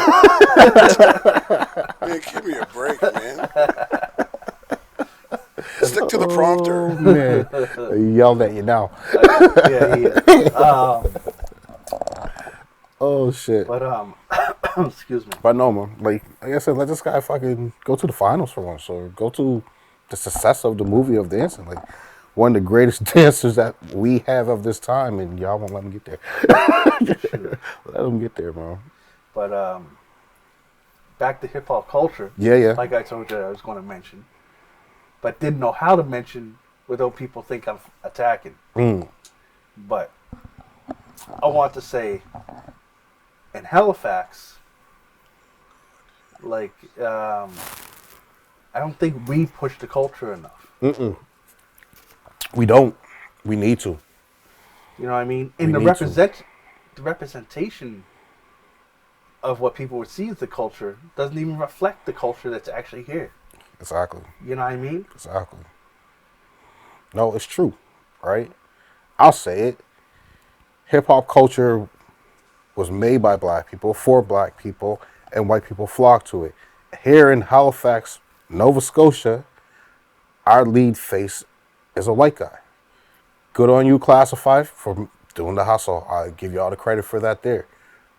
Man, give me a break, man. Stick to the prompter. Oh, man. He yelled at you now. Yeah, he is. Oh, shit. But, excuse me. But no, man. Like I said, let this guy fucking go to the finals for once, or go to the success of the movie of dancing. Like, one of the greatest dancers that we have of this time, and y'all won't let him get there. Sure. Let him get there, man. But, back to hip-hop culture. Yeah. Like I told you I was going to mention. But didn't know how to mention without people think I'm attacking. But I want to say, in Halifax, like, I don't think we push the culture enough. We don't. We need to. You know what I mean? And the representation of what people would see as the culture doesn't even reflect the culture that's actually here. Exactly. You know what I mean? Exactly. No, it's true, right? I'll say it. Hip-hop culture was made by black people, for black people, and white people flock to it. Here in Halifax, Nova Scotia, our lead face is a white guy. Good on you, Classified, for doing the hustle. I give you all the credit for that there.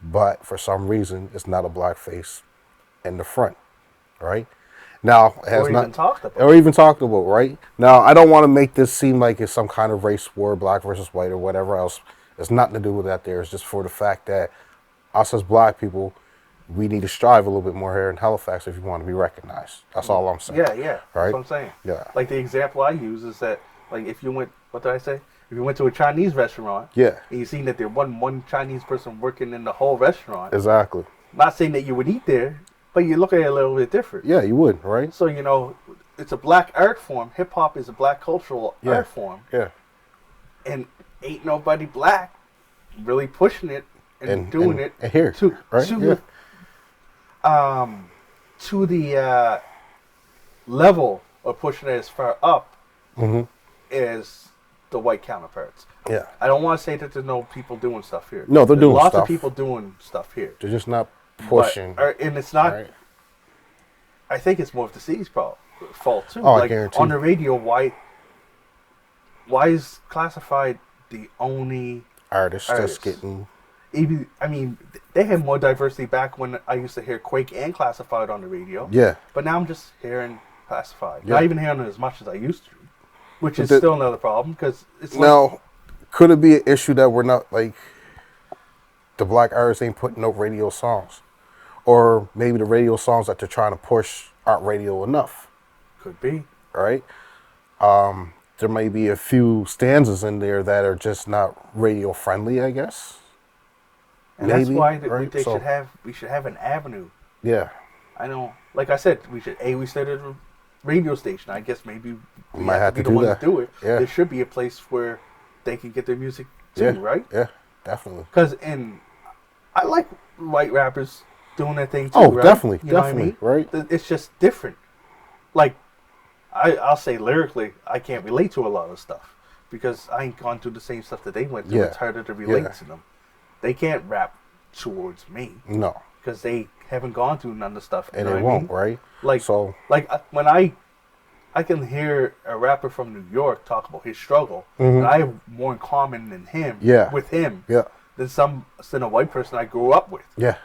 But for some reason, it's not a black face in the front, right? Now, it has Or not even talked about. or even talked about, right? Now, I don't want to make this seem like it's some kind of race war, black versus white or whatever else. It's nothing to do with that there. It's just for the fact that us as black people, we need to strive a little bit more here in Halifax if you want to be recognized. That's all I'm saying. Yeah, Right? that's what I'm saying. Yeah. Like the example I use is that, like, if you went, what did I say? If you went to a Chinese restaurant, Yeah. and you seen that there wasn't one Chinese person working in the whole restaurant, Exactly. not saying that you would eat there, but you look at it a little bit different. Yeah, you would, right? So, it's a black art form. Hip hop is a black cultural Yeah. art form. Yeah. And ain't nobody black really pushing it and doing it and here, to right? to to the level of pushing it as far up as the white counterparts. Yeah. I don't want to say that there's no people doing stuff here. No, they're There's doing lots stuff. of people doing stuff here. They're just not But- pushing. and it's not. right? I think it's more of the city's fault too. Oh, I like guarantee. on the radio, why is Classified the only? Artists Artists. just getting. Even I mean, they had more diversity back when I used to hear Quake and Classified on the radio. Yeah. But now I'm just hearing Classified. Yeah. Not even hearing it as much as I used to, which is the- still another problem because it's like, Now, could it be an issue that we're not like the black artists ain't putting no radio songs, or maybe the radio songs that they're trying to push aren't radio enough, could be. right? There may be a few stanzas in there that are just not radio friendly, I guess. And that's Maybe, why right? they So- we should have an avenue. Yeah. I know, like I said, we started a radio station. I guess maybe we Might have be to the do one that. to do it. Yeah. There should be a place where they can get their music too, Yeah. right? Yeah. Definitely. Because I like white rappers doing their thing too. Oh, right? definitely, You know what I definitely, mean? right? It's just different. Like I'll say lyrically, I can't relate to a lot of stuff because I ain't gone through the same stuff that they went through. Yeah. It's harder to relate Yeah. to them. They can't rap towards me No. because they haven't gone through none of the stuff. You And know it what I won't, mean? right? Like, So- when I can hear a rapper from New York talk about his struggle, and I have more in common than him, Yeah. with him, Yeah. than a white person I grew up with. Yeah.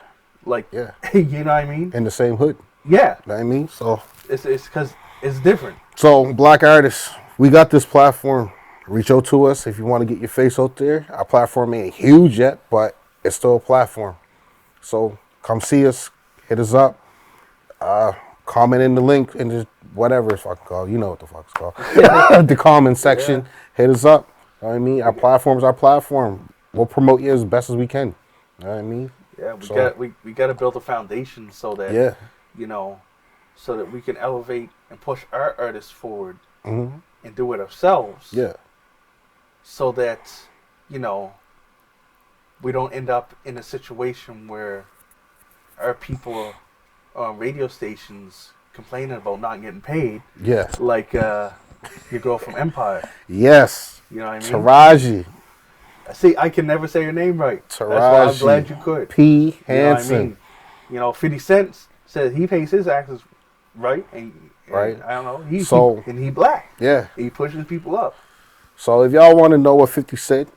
Like, Yeah. you know what I mean? In the same hood. Yeah, You know what I mean? So it's because it's different. So, black artists, we got this platform. Reach out to us if you want to get your face out there. Our platform ain't huge yet, but it's still a platform. So, come see us. Hit us up. Comment in the link in the whatever it's fucking called. You know what the fuck it's called. The comment section. Hit us up. You know what I mean? Our platform's our platform. We'll promote you as best as we can. You know what I mean? Yeah, we So- got we got to build a foundation so that Yeah. so that we can elevate and push our artists forward and do it ourselves. Yeah. So that we don't end up in a situation where our people on radio stations complaining about not getting paid, Yeah. like your girl from Empire. Yes. You know what I mean? Taraji. See, I can never say your name right. That's why I'm Taraji glad you could. P. You know what I Hansen. mean? 50 Cent says he pays his actors right, and Right. I don't know. He black. Yeah. He pushes people up. So if y'all want to know what 50 said,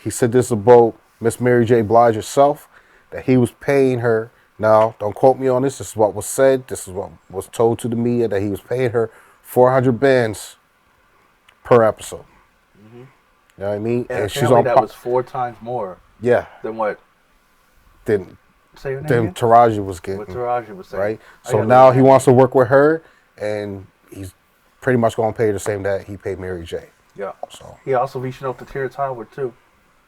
he said this about Miss Mary J. Blige herself, that he was paying her. Now, don't quote me on this. This is what was said. This is what was told to the media, that he was paying her 400 bands per episode. You know what I mean? And she's apparently on that was 4 times more yeah. than what Then say your name then again? Taraji was getting. What Taraji was saying. Right? I So gotta now look he at wants to work with her, and he's pretty much going to pay the same that he paid Mary J. it. Yeah. So He also reaching out to Terrence Howard too,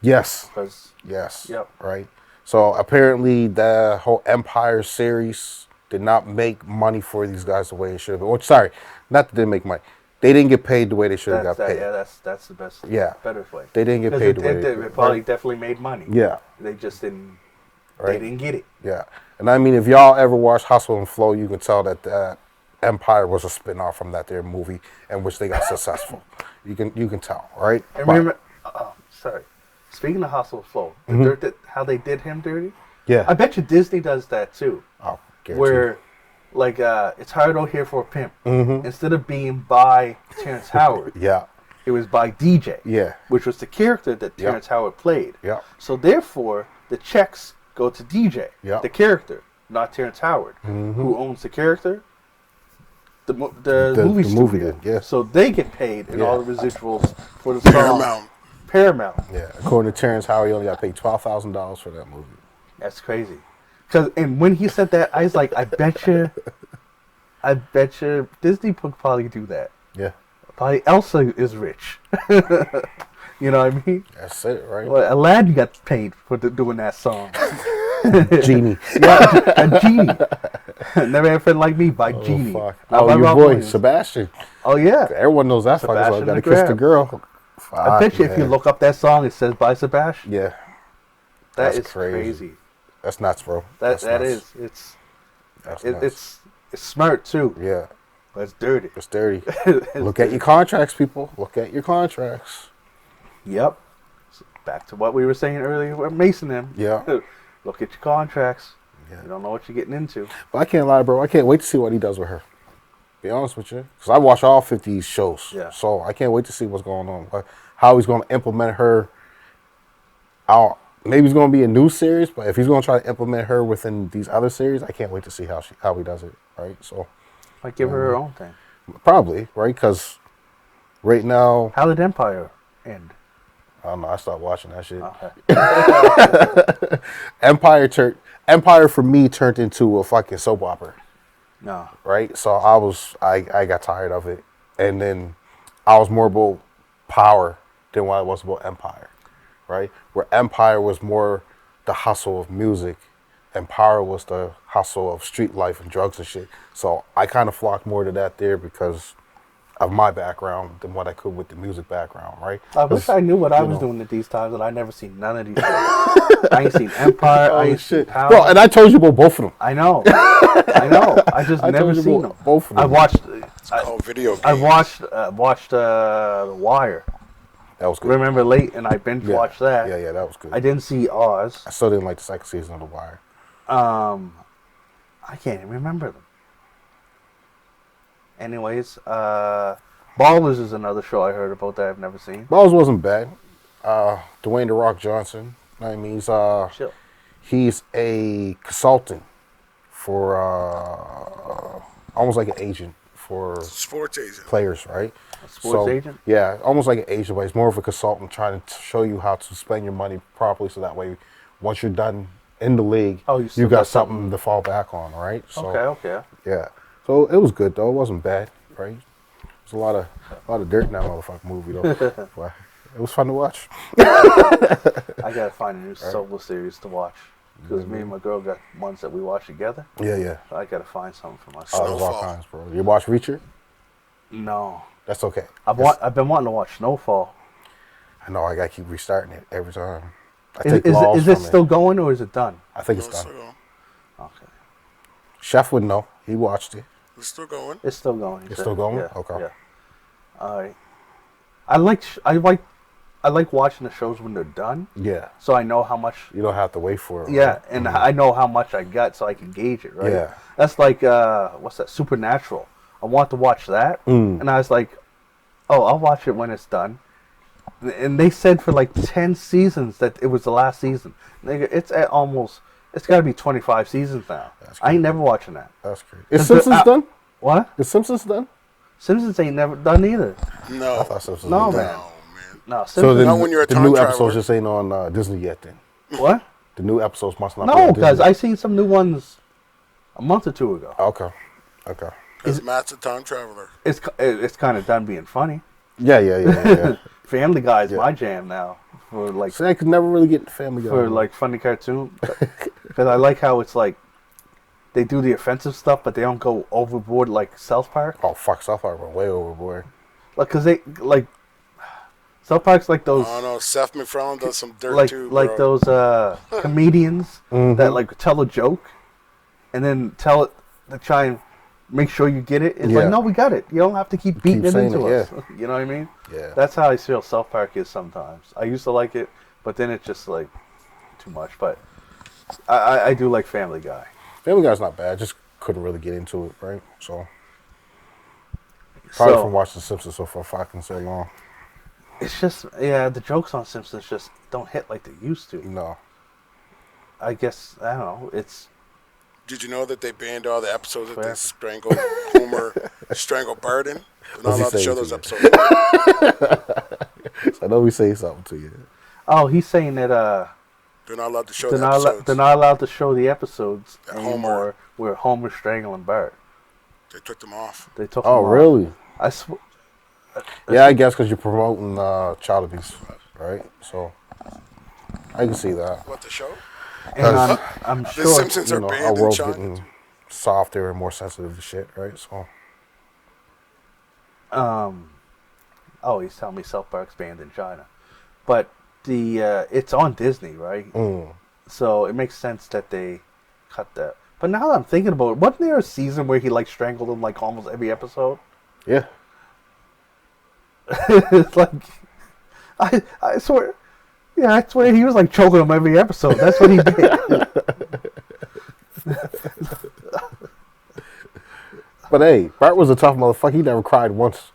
yes. because Yes. Yep. Right. So apparently the whole Empire series did not make money for these guys the way it should have. Or sorry, not that they didn't make money. They didn't get paid the way they should have got paid. that's the best. Yeah. Better way. They didn't get 'Cause paid the way it probably definitely made money. Yeah. They just didn't. They Right. didn't get it. Yeah. And I mean, if y'all ever watch Hustle and Flow, you can tell that Empire was a spin-off from that there movie in which they got successful. You can tell, right? And But- remember, sorry. Speaking of Hustle Flow, the dirt how they did him dirty Yeah. I bet you Disney does that too. Oh, guaranteed. Where, like, It's Hard Out Here for a Pimp. Mm-hmm. Instead of being by Terrence Howard, Yeah. it was by DJ. Yeah. Which was the character that Terrence Howard played. Yeah. So therefore, the checks go to DJ, Yep. the character, not Terrence Howard, Mm-hmm. who owns the character. The movie studio. Movie, yeah. So they get paid and Yeah. all the residuals for the song. Paramount. Yeah. According to Terrence Howard, he only got paid $12,000 for that movie. That's crazy. And when he said that, I was like, I bet you Disney would probably do that. Yeah. Probably Elsa is rich. You know what I mean? That's it, right? Well, Aladdin got paid for doing that song. Genie. Yeah, a Genie. Never Had a Friend Like Me by Oh, Genie. fuck. By Oh, your Rob boy, Williams. Sebastian. Oh, yeah. Everyone knows that fucking Sebastian song. Gotta the kiss the Grab. girl. I bet you if you man. look up that song, it says by Sebastian. Yeah. That That's is crazy. That's nuts, bro. That That's nuts. is. That's nuts. It's smart too, Yeah. but it's dirty. It's dirty. Look at your contracts, people. Look at your contracts. Yep. So back to what we were saying earlier with Mason them. Yeah. Look at your contracts. Yeah. You don't know what you're getting into. But I can't lie, bro. I can't wait to see what he does with her. Be honest with you. Because I watch all 50 shows. Yeah. So I can't wait to see what's going on. Like, how he's going to implement her. Maybe it's going to be a new series, but if he's going to try to implement her within these other series, I can't wait to see how he does it. Right? So Like give her own thing. probably, right? Because right now, How did Empire end? I don't know. I stopped watching that shit. Okay. Empire for me turned into a fucking soap opera. No. Right? So I got tired of it. And then I was more about power than what I was about Empire. Right? Where Empire was more the hustle of music and Power was the hustle of street life and drugs and shit. So I kind of flocked more to that there because of my background than what I could with the music background, right? I wish I knew what I was doing at these times, and I never seen none of these. I ain't seen Empire. I ain't seen Power. Bro, and I told you about both of them. I know. I just never told you seen about them. both of them. I watched. It's called video games. I watched The Wire. That was good. Remember Late, and I binge watched that. Yeah, that was good. I didn't see Oz. I still didn't like the second season of The Wire. I can't even remember them. Anyways, Ballers is another show I heard about that I've never seen. Balls wasn't bad. Dwayne The Rock Johnson. I mean, Chill. he's a consultant for almost like an agent for Sports agent. players, right? A sports agent? Yeah, almost like an agent, but he's more of a consultant trying to show you how to spend your money properly so that way once you're done in the league, you still you got got something to fall back on, right? So, Okay. yeah. So it was good though. It wasn't bad, right? There's a lot of dirt in that motherfucking movie though. But it was fun to watch. I gotta find a new solo series to watch because me and my girl got ones that we watch together. Yeah. So I gotta find something for Oh, myself. there's all kinds, bro. You watch Reacher? No, That's okay. I've been wanting to watch Snowfall. I know I gotta keep restarting it every time. I Is take it laws from still going or is it done? I think it's It's done. Okay, Chef would know. He watched it. still going. it's still going. It's still going? Yeah, Okay. Yeah. All right. I like watching the shows when they're done, Yeah. so I know how much. You don't have to wait for it. Yeah, right? and I know how much I got, so I can gauge it. Right. Yeah. That's like what's that? Supernatural. I want to watch that, and I was like, oh, I'll watch it when it's done. And they said for like 10 seasons that it was the last season. Nigga, it's at almost. It's got to be 25 seasons now. I ain't never watching that. That's crazy. Is Simpsons done? What? Is Simpsons done? Simpsons ain't never done either. No. I thought Simpsons No, was done. man. Oh, man. No, So Simpsons. then Not when you're a the time new traveler. episodes just ain't on Disney yet then. What? The new episodes must not be No, on because Disney. I seen some new ones a month or two ago. Okay. Because Matt's a time traveler. It's kind of done being funny. Yeah. Family Guy is my jam now for like So I could never really get into Family Guy. for like funny cartoon because I like how it's like they do the offensive stuff but they don't go overboard like South Park. Oh, fuck, South Park went way overboard. Like because they like South Park's like those Oh, no. Seth MacFarlane does some dirt, like too, like bro. those comedians that like tell a joke and then tell it to try and make sure you get it. It's Yeah. like no, we got it. You don't have to keep beating it saying into it, us. You know what I mean? Yeah. That's how I feel South Park is sometimes. I used to like it, but then it's just like too much. But I do like Family Guy. Family Guy's not bad. Just couldn't really get into it, right? So probably from watching The Simpsons so fucking so long. It's just the jokes on Simpsons just don't hit like they used to. No. I guess I don't know. It's. Did you know that they banned all the episodes that they strangled Homer, strangled Barton? They're not allowed to show those episodes. I know we say something to you. Oh, he's saying that they're not allowed to show the episodes. They're not allowed to show the episodes anymore where Homer's strangling Bart. They took them off. They took them off. Oh, really? I swear. Yeah, I guess because you're promoting child abuse, right? So I can see that. What, the show? And I'm sure The Simpsons are banned our world's in China. getting softer and more sensitive to shit, right? So. Oh, he's telling me South Park's banned in China, but it's on Disney, right? So it makes sense that they cut that. But now that I'm thinking about it, wasn't there a season where he like strangled him like almost every episode? Yeah. It's like I swear. Yeah, I swear he was like choking him every episode. That's what he did. But hey, Bart was a tough motherfucker. He never cried once.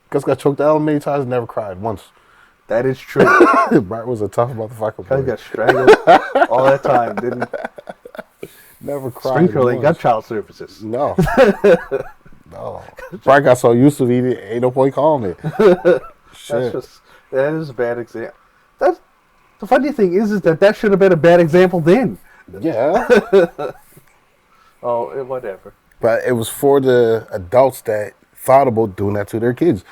Gus got choked out many times, never cried once. That is true. Bart was a tough motherfucker. Gus got strangled all that time, didn't he? Never cried. Springfield ain't got child services. No. No. Bart got so used to it, ain't no point calling it. Shit. That is a bad example. That's the funny thing is that should have been a bad example then. Yeah. Oh, whatever. But it was for the adults that thought about doing that to their kids,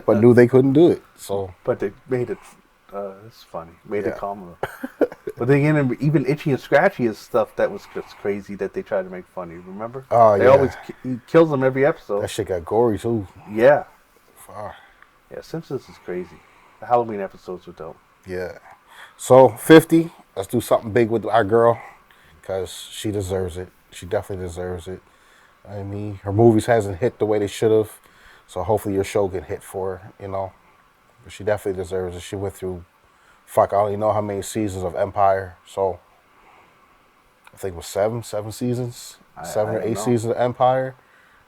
but knew they couldn't do it. So, but they made it. It's funny. Made it calmer. But then again, even Itchy and Scratchy is stuff that was just crazy that they tried to make funny. Remember? Oh yeah. They always he kills them every episode. That shit got gory too. Yeah. Fuck. Yeah, Simpsons is crazy. The Halloween episodes were dope. Yeah. So 50. Let's do something big with our girl, because she deserves it. She definitely deserves it. I mean, her movies hasn't hit the way they should have, so hopefully your show can hit for her, you know. But she definitely deserves it. She went through, I don't even know how many seasons of Empire. So I think it was seven seasons, 7 or 8 seasons of Empire.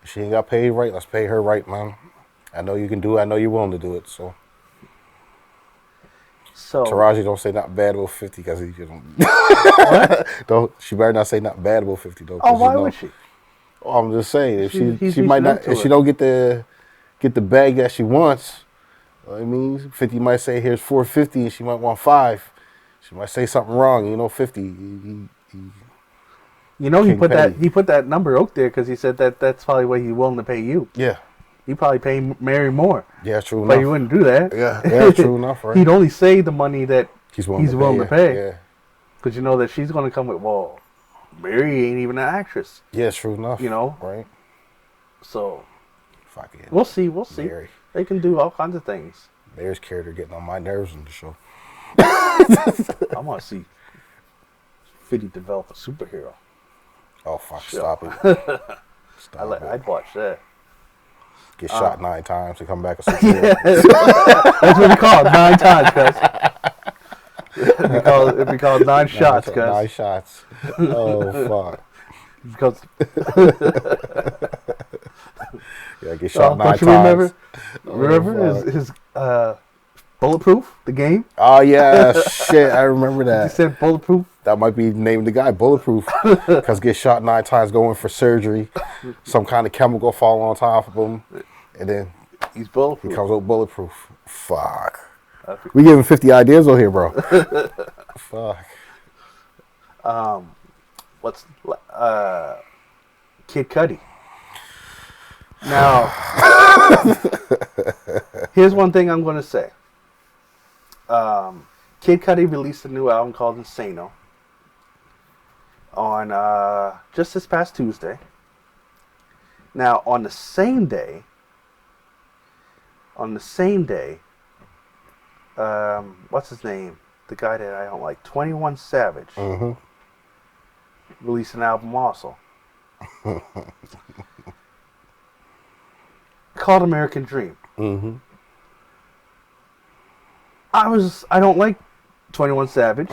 If she ain't got paid right, let's pay her right, man. I know you can do it. I know you're willing to do it. So Taraji, don't say nothing bad about 50, because you don't. She better not say nothing bad about 50 though. Oh, why would she? Oh, I'm just saying, if she might not, if she don't get the bag that she wants, I mean, 50 might say here's 450, and she might want 5. She might say something wrong, you know. 50. He put that number out there because he said that's probably what he's willing to pay you. Yeah. He'd probably pay Mary more. Yeah, true enough. But he wouldn't do that. Yeah, true enough, right? He'd only say the money that he's willing to pay. Yeah. Because you know that she's going to come with, well, Mary ain't even an actress. Yeah, true enough. You know? Right. So, fuck it. We'll see. Mary. They can do all kinds of things. Mary's character getting on my nerves in the show. I want to see 50 develop a superhero. Oh, fuck. Stop it. I'd watch that. Get shot 9 times and come back a superhero. That's what we call it, 9 times, cuz. It'd be called 9 shots, cuz. 9 shots. Oh, fuck. Because yeah, get shot 9 times. Remember his Bulletproof, the game? Oh, yeah. Shit, I remember that. He said Bulletproof. That might be named the guy, Bulletproof. Because get shot 9 times going for surgery. Some kind of chemical fall on top of him. And then he's bulletproof. He comes out bulletproof. Fuck. We giving 50 ideas over here, bro. Fuck. What's Kid Cudi? Now, here's one thing I'm going to say. Kid Cudi released a new album called INSANO on just this past Tuesday. Now, on the same day, what's his name? The guy that I don't like, 21 Savage, released an album also. Called American Dream. I don't like 21 Savage.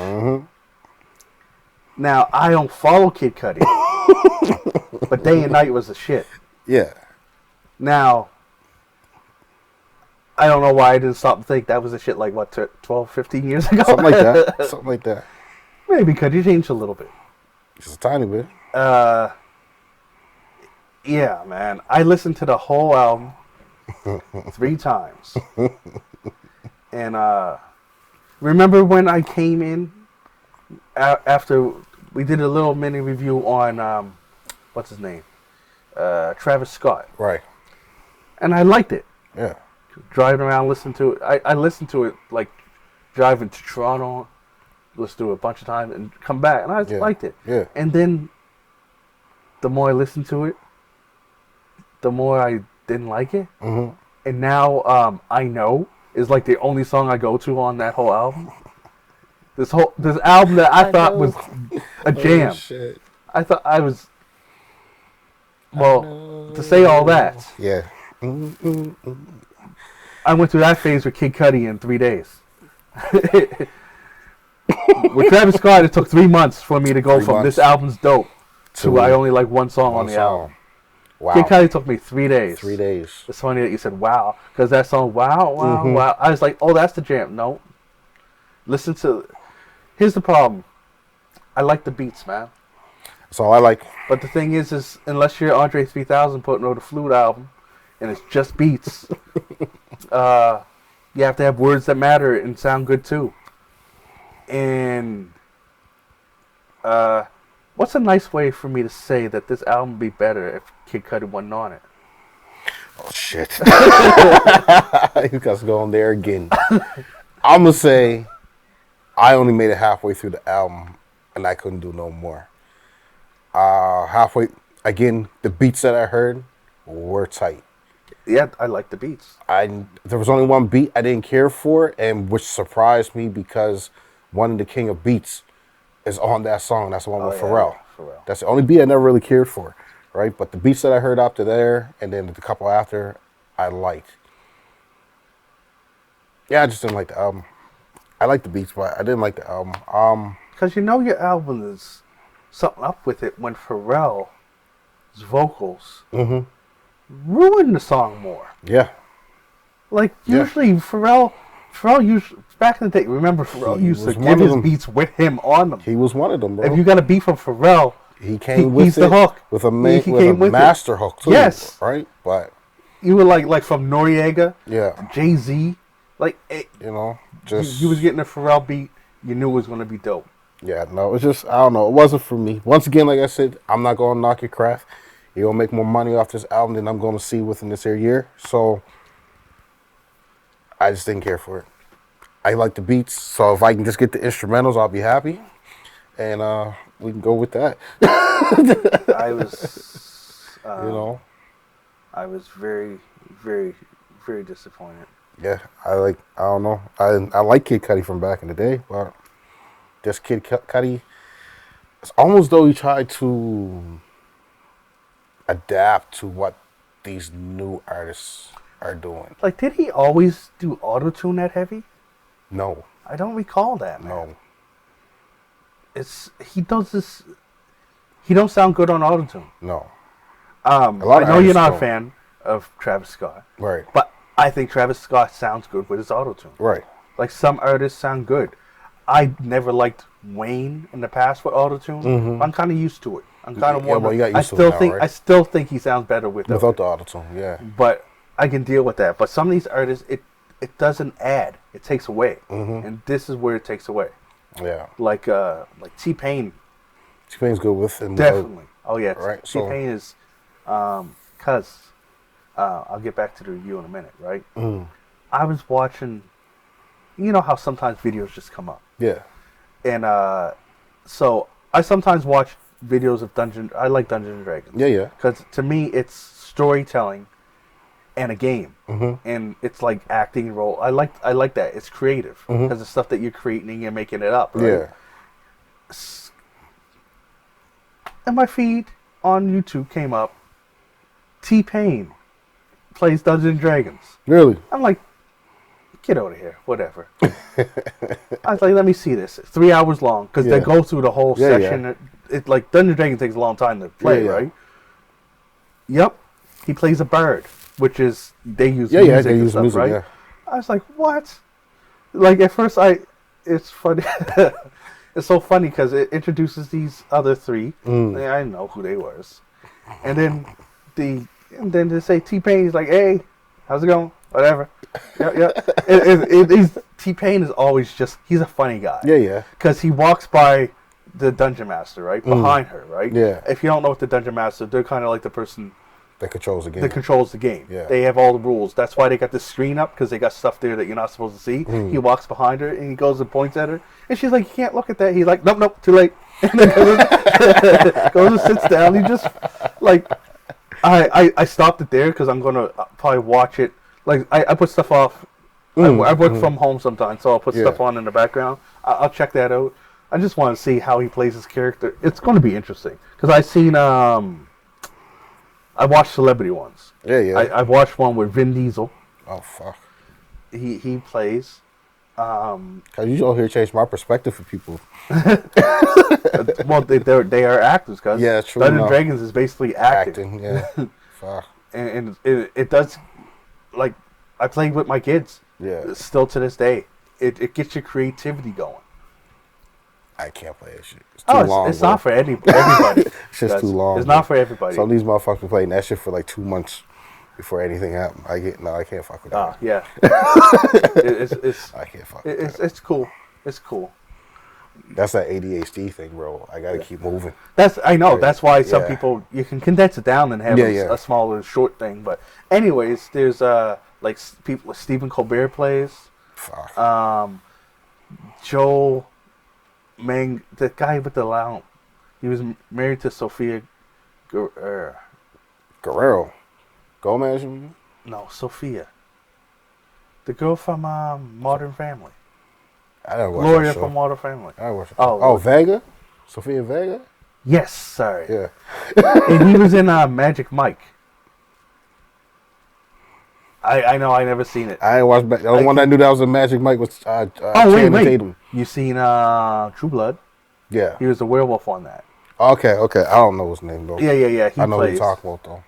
Now, I don't follow Kid Cudi, but Day and Night was the shit. Yeah. Now, I don't know why I didn't stop and think that was the shit like, what, 12, 15 years ago? Something like that. Something like that. Maybe Cudi changed a little bit. Just a tiny bit. Yeah, man. I listened to the whole album 3 times. And remember when I came in after we did a little mini review on, what's his name? Travis Scott. Right. And I liked it. Yeah. Driving around, listening to it. I listened to it like driving to Toronto, listened to it a bunch of times, and come back. And I liked it. Yeah. And then the more I listened to it, the more I didn't like it. Mm-hmm. And now I Know is like the only song I go to on that whole album. This album that I thought was a jam. Oh, shit. I thought I was... Well, to say all that, Yeah. I went through that phase with Kid Cudi in 3 days. With Travis Scott, it took 3 months for me to go from this album's dope to I only like one song on the album. Wow. Kid Cudi took me 3 days. 3 days. It's funny that you said wow, because that song, wow, wow. I was like, oh, that's the jam. No. Listen to... Here's the problem. I like the beats, man. That's all I like. But the thing is unless you're Andre 3000 putting out a flute album, and it's just beats, you have to have words that matter and sound good too. And what's a nice way for me to say that this album would be better if Kid Cudi wasn't on it? Oh, shit. You guys going there again. I'm going to say I only made it halfway through the album, and I couldn't do no more. Halfway, again, the beats that I heard were tight. Yeah, I like the beats. There was only one beat I didn't care for, and which surprised me because one of the king of beats is on that song. That's the one with Pharrell. That's the only beat I never really cared for, right? But the beats that I heard after there, and then the couple after, I liked. Yeah, I just didn't like the album. I like the beats, but I didn't like the album. Because you know your album is something up with it when Pharrell's vocals ruin the song more. Yeah. Like, usually Pharrell usually, back in the day, remember Pharrell used to give his beats with him on them. He was one of them, bro. If you got a beat from Pharrell, he came with he's the hook. With a master hook, too. Yes. Right? But you were like from Noriega, yeah, Jay-Z, like, you know, just... You was getting a Pharrell beat, you knew it was going to be dope. Yeah, no, it's just, I don't know. It wasn't for me. Once again, like I said, I'm not going to knock your craft. You're going to make more money off this album than I'm going to see within this year. So, I just didn't care for it. I like the beats. So, if I can just get the instrumentals, I'll be happy. And we can go with that. I was... you know? I was very, very, very disappointed. Yeah, I don't know. I like Kid Cudi from back in the day, but... Just Kid Cudi, it's almost though he tried to adapt to what these new artists are doing. Like, did he always do auto-tune that heavy? No. I don't recall that, man. No. He does this... He don't sound good on auto-tune. No. I know you're not a fan of Travis Scott. Right. But I think Travis Scott sounds good with his auto-tune. Right. Like, some artists sound good. I never liked Wayne in the past with autotune. I'm kind of used to it. I'm kind of more. Well, you got used to it now, right? I still think he sounds better without the autotune. Yeah. But I can deal with that. But some of these artists, it doesn't add. It takes away, and this is where it takes away. Yeah. Like T-Pain. T-Pain's good with him. Definitely. Oh yeah. Right. T-Pain is, cause I'll get back to the review in a minute. Right. I was watching. You know how sometimes videos just come up. Yeah. And so I sometimes watch videos of I like Dungeons and Dragons. Yeah, yeah. Because to me, it's storytelling and a game, and it's like acting role. I like that. It's creative because it's stuff that you're creating and you're making it up. Right? Yeah. And my feed on YouTube came up. T-Pain plays Dungeons and Dragons. Really? I'm like, get out of here, whatever. I was like, let me see this. It's 3 hours long because they go through the whole session. Yeah. It like Dungeons and Dragons takes a long time to play, right? Yep, he plays a bard, which is they use music they use stuff, music, right? Yeah. I was like, what? Like at first, it's funny. It's so funny because it introduces these other three. I didn't know who they was, and then they say T-Pain is like, hey, how's it going? Whatever. Yeah. T-Pain is always he's a funny guy. Yeah. Because he walks by the Dungeon Master, right? Behind her, right? Yeah. If you don't know what the Dungeon Master, they're kind of like the person that controls the game. Yeah. They have all the rules. That's why they got the screen up, because they got stuff there that you're not supposed to see. He walks behind her and he goes and points at her. And she's like, you can't look at that. He's like, nope, too late. And then goes and sits down. He just, like, I stopped it there because I'm going to probably watch it. Like, I put stuff off. I work from home sometimes, so I'll put stuff on in the background. I'll check that out. I just want to see how he plays his character. It's going to be interesting. Because I've seen, I watched celebrity ones. Yeah. I watched one with Vin Diesel. Oh, fuck. He plays. Cause you don't hear change my perspective for people. Well, they are actors. Cause yeah, true. Dungeons and Dragons is basically acting. Yeah. Fuck. And it does, like, I play with my kids. Yeah. Still to this day, it gets your creativity going. I can't play that shit. It's too long. It's not for everybody. It's just too long. It's not for everybody. Some of these motherfuckers been playing that shit for like 2 months before anything happened. I can't fuck with that. Yeah. I can't fuck with that. It's cool. It's cool. That's that ADHD thing, bro. I gotta keep moving. I know. That's why some people, you can condense it down and have a smaller, short thing. But anyways, there's like people. Stephen Colbert plays. Fuck. Joe. The guy with the lounge, he was married to Sophia Guerrero. Gomez? No, Sophia. The girl from Modern Family. I don't watch Gloria from Modern Family. I watch it. Oh, Vega? Sophia Vega? Yes, sorry. Yeah. And he was in Magic Mike. I know, I never seen it. I ain't watched. The only one I knew that was a Magic Mike was wait. Tatum. You seen True Blood? Yeah. He was the werewolf on that. Okay. I don't know his name though. Yeah. I know who you talk about though.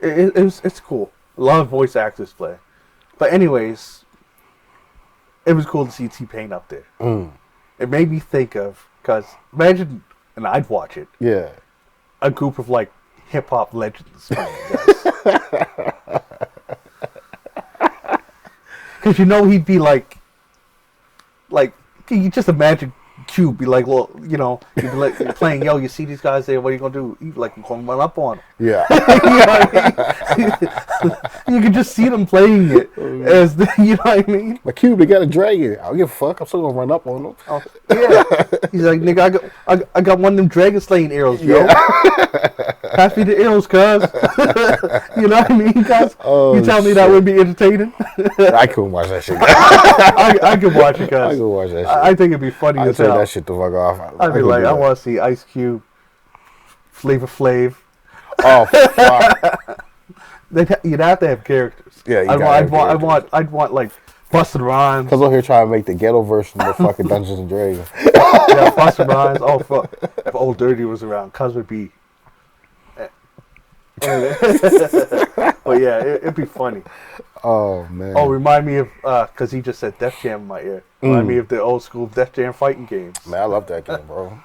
It's cool. A lot of voice actors play. But anyways, it was cool to see T-Pain up there. It made me think of, because imagine, and I'd watch it. Yeah. A group of like hip hop legends playing guys. Because he'd be like, can you just imagine Cube be like, well, he'd be like playing, yo, you see these guys there, what are you going to do? He'd be like, I'm going to run up on them. Yeah. You know what I mean? You can just see them playing it as you know what I mean? Like, Cube, they got a dragon. I don't give a fuck. I'm still going to run up on them. Oh, yeah. He's like, nigga, I got one of them dragon slaying arrows, yo. Pass me the arrows, cuz. You know what I mean, cuz? You tell me that would be entertaining? I couldn't watch that shit. I could watch it, cuz. I could watch that shit. I think it'd be funny as hell. I'd that shit the fuck off. I'd be like, I want to see Ice Cube, Flavor Flav. Oh, fuck. You'd have to have characters. Yeah, I'd want like Busta Rhymes. Cause we're here trying to make the ghetto version of the fucking Dungeons and Dragons. Yeah, Busta Rhymes. Oh fuck! If Old Dirty was around, cuz would be. But yeah, it'd be funny. Oh man. Oh, remind me of cause he just said Def Jam in my ear. Remind me of the old school Def Jam fighting games. Man, I love that game, bro.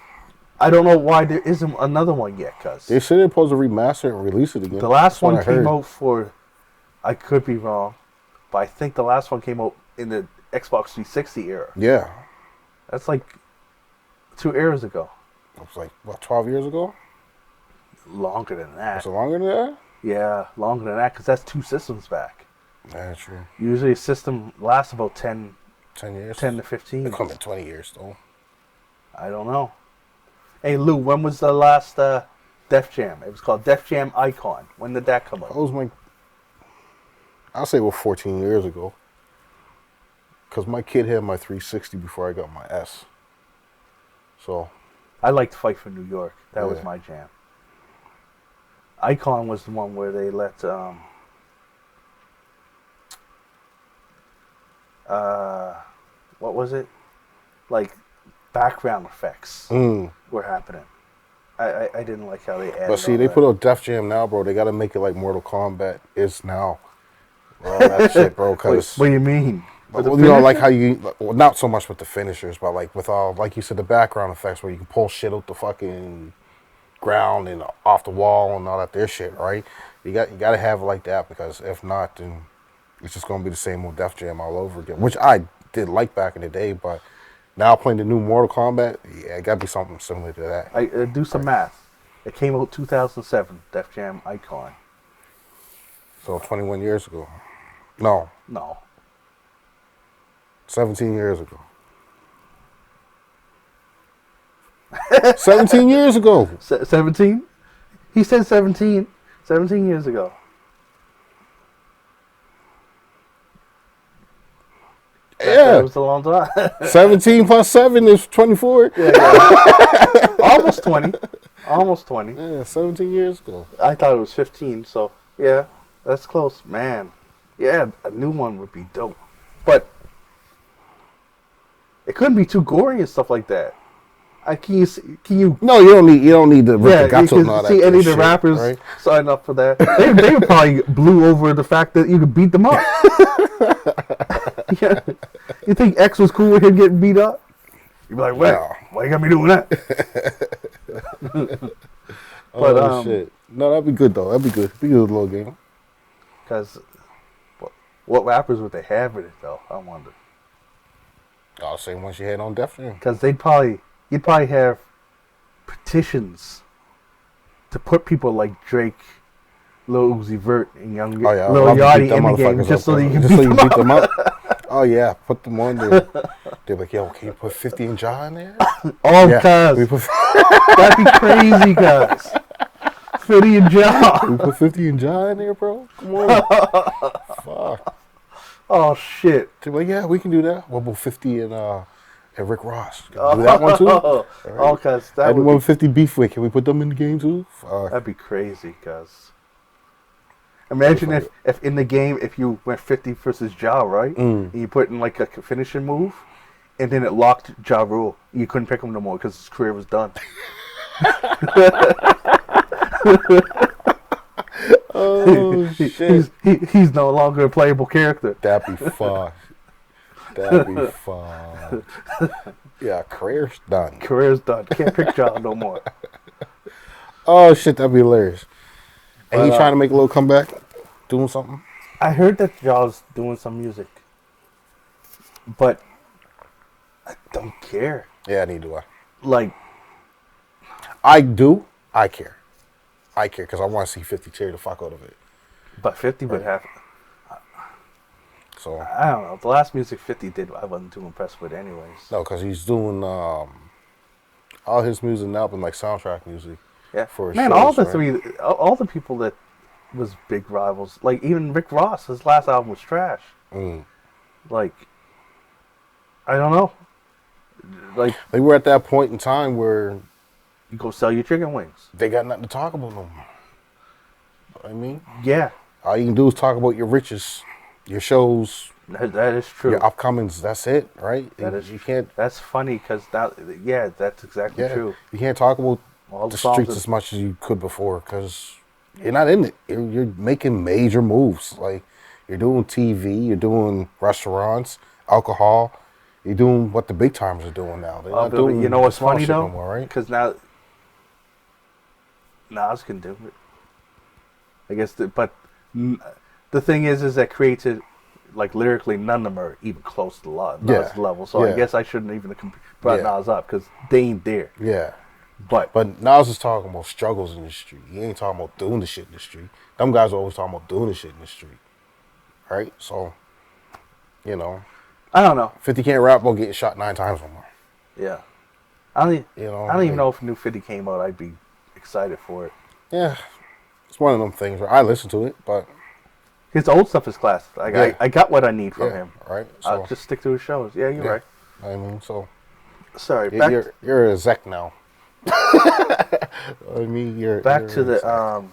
I don't know why there isn't another one yet, cuz. They said they're supposed to remaster it and release it again. The last one came out for, I could be wrong, but I think the last one came out in the Xbox 360 era. Yeah. That's like 2 eras ago. It was like, what, 12 years ago? Longer than that. Was it longer than that? Yeah, longer than that, because that's 2 systems back. That's true. Usually a system lasts about 10 years? 10 to 15. It could be 20 years, though. I don't know. Hey, Lou, when was the last Def Jam? It was called Def Jam Icon. When did that come out? That was I'll say 14 years ago. Because my kid had my 360 before I got my S. So. I liked Fight for New York. That was my jam. Icon was the one where they let what was it? Like background effects were happening. I didn't like how they added. But see, all they that. put out Def Jam now, bro. They got to make it like Mortal Kombat is now. Bro, that shit, bro. Cause what do you mean? well, you know, like how you, well, not so much with the finishers, but like with all, like you said, the background effects where you can pull shit out the fucking ground and off the wall and all that there shit, right? You got to have it like that, because if not, then it's just gonna be the same old Def Jam all over again, which I did like back in the day, but now playing the new Mortal Kombat, yeah, it got to be something similar to that. I do some math. It came out 2007, Def Jam Icon. So 21 years ago. No, No. 17 years ago. 17 years ago. 17? He said 17. 17 years ago. Yeah. That was a long time. 17 plus 7 is 24. Yeah. Almost 20. Almost 20. Yeah, 17 years ago. I thought it was 15, so yeah, that's close. Man, yeah, a new one would be dope. But it couldn't be too gory and stuff like that. Can you No, you don't need to rip the guts out and all that. see any of the shit, rappers right? sign up for that. They probably blew over the fact that you could beat them up. Yeah. You think X was cool with him getting beat up? You'd be like, "Wait, No. why you got me doing that?" But, Oh shit! No, that'd be good though. That'd be good. Be a good little game. Because what rappers would they have in it though? I wonder. Oh, same one she had on Def Jam. Because you'd probably have petitions to put people like Drake, Lil Uzi Vert, and Lil Yachty in the game just so that you can beat them up. Oh yeah, put them on there. They're like, yo, can you put 50 and Ja in there? Oh, Yeah, cuz. That'd be crazy, cuz. 50 and Ja. We put 50 and Ja in there, bro? Come on. Fuck. Oh, shit. They're like, yeah, we can do that. What about 50 and Rick Ross? Can we do that one too? Oh, cuz. That And would 150 Beefwick, can we put them in the game too? Fuck. that'd be crazy, cuz. Imagine if in the game, if you went 50 versus Ja, right? And you put in like a finishing move, and then it locked Ja Rule. You couldn't pick him no more because his career was done. Oh, shit. He's no longer a playable character. That'd be fun. That'd be fun. Yeah, career's done. Career's done. Can't pick Ja no more. Oh, shit, that'd be hilarious. And he But, trying to make a little comeback? Doing something? I heard that Ja's doing some music, but I don't care. Yeah, neither do I. Like, I do. I care. I care because I want to see 50 tear the fuck out of it. but 50 would have. So, I don't know. The last music 50 did, I wasn't too impressed with, anyways. no, because he's doing all his music now been like soundtrack music. Yeah, For man, shows, all the right? all the people that was big rivals, like even Rick Ross, his last album was trash. Like, I don't know. Like, They were at that point in time where you go sell your chicken wings. they got nothing to talk about no more. I mean, Yeah, all you can do is talk about your riches, your shows, that is true. your upcomings. That's it, right? That is, you can't. That's funny because that. Yeah, that's exactly Yeah, true. you can't talk about All the songs streets is- as much as you could before because you're not in it. You're making major moves. Like you're doing TV, you're doing restaurants, alcohol. You're doing what the big timers are doing now. They're not doing you know what's small funny shit though? no more, right? Because now Nas can do it. I guess, but the thing is that created, like lyrically, none of them are even close to Nas Yeah. level. So I Yeah. guess I shouldn't even brought Yeah. Nas up because they ain't there. Yeah. But Nas is talking about struggles in the street. He ain't talking about doing the shit in the street. Them guys are always talking about doing the shit in the street. Right? So, you know, I don't know. 50 can't rap about getting shot 9 times or more. Yeah, I don't. You know, I don't even like- know if New 50 came out. I'd be excited for it. Yeah. It's one of them things where I listen to it, but His old stuff is classic. Like Yeah. I got what I need from yeah, him. right? I'll just stick to his shows. Yeah, you're yeah. right. I mean, so Sorry. Back you're a Zek now. I mean, you're back you're to a the Zek.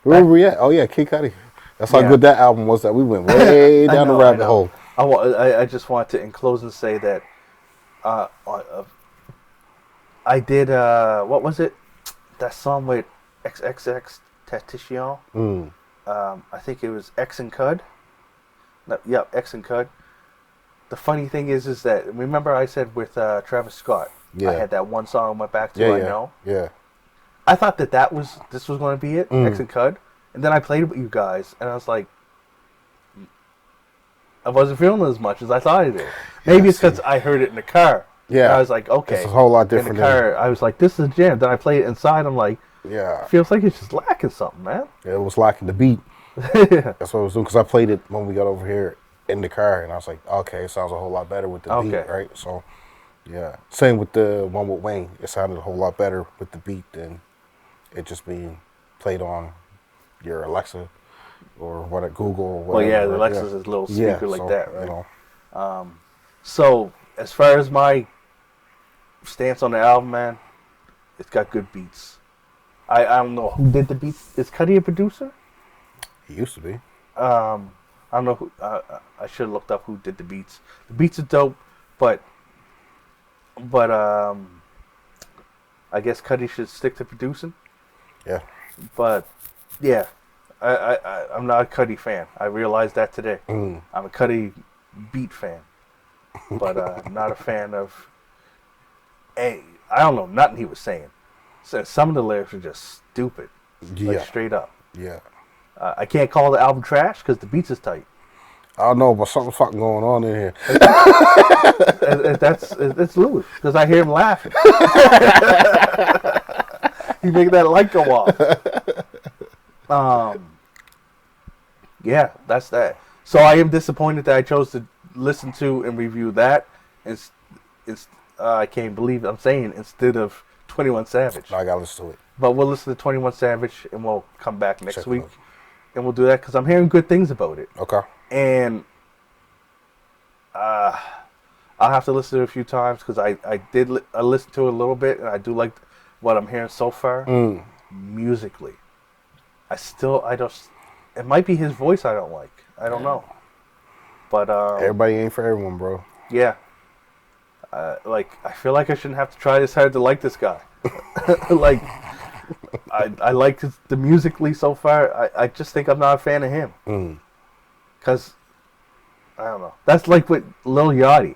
Where were we at? Oh yeah, Kid Cudi. That's how Yeah. good that album was. That we went way I down know, the I rabbit know. hole. I just want to, in closing, say that I did, what was it? That song with XXX Tentacion. I think it was X and Cud. No, yep, X and Cud. The funny thing is that, remember I said with Travis Scott, I had that one song I went back to, I know. Yeah. I thought this was going to be it, X and Cud. And then I played it with you guys, and I was like, I wasn't feeling it as much as I thought I did. Maybe it's because I heard it in the car. Yeah. And I was like, okay. It's a whole lot different. In the car, I was like, this is a jam. Then I played it inside, I'm like, yeah. It feels like it's just lacking something, man. Yeah, it was lacking the beat. That's what I was doing, because I played it when we got over here in the car, and I was like, okay, it sounds a whole lot better with the beat, right? So, yeah. Same with the one with Wayne. It sounded a whole lot better with the beat than it just being played on your Alexa or what at Google or whatever. Well, yeah, the Alexa's is a little speaker like so, that, right? You know. So, as far as my stance on the album, man, it's got good beats. I don't know who did the beats. Is Cudi a producer? He used to be. I don't know who. I should have looked up who did the beats. The beats are dope, but I guess Cudi should stick to producing. Yeah. But yeah, I'm not a Cudi fan. I realized that today. I'm a Cudi beat fan, but not a fan of. I don't know nothing he was saying. So some of the lyrics are just stupid, like straight up. Yeah. I can't call the album trash because the beats is tight. I don't know, but something's fucking going on in here. It's Louis, because I hear him laughing. He make that light go off. Yeah, that's that. So I am disappointed that I chose to listen to and review that. I can't believe I'm saying instead of 21 Savage. No, I gotta listen to it. But we'll listen to 21 Savage and we'll come back next week. And we'll do that because I'm hearing good things about it. Okay. And I'll have to listen to it a few times because I listened to it a little bit and I do like what I'm hearing so far. Musically. It might be his voice I don't like. I don't know. But everybody ain't for everyone, bro. Yeah. I feel like I shouldn't have to try this hard to like this guy. Like, I like the musically so far. I just think I'm not a fan of him. Because, I don't know. That's like with Lil Yachty,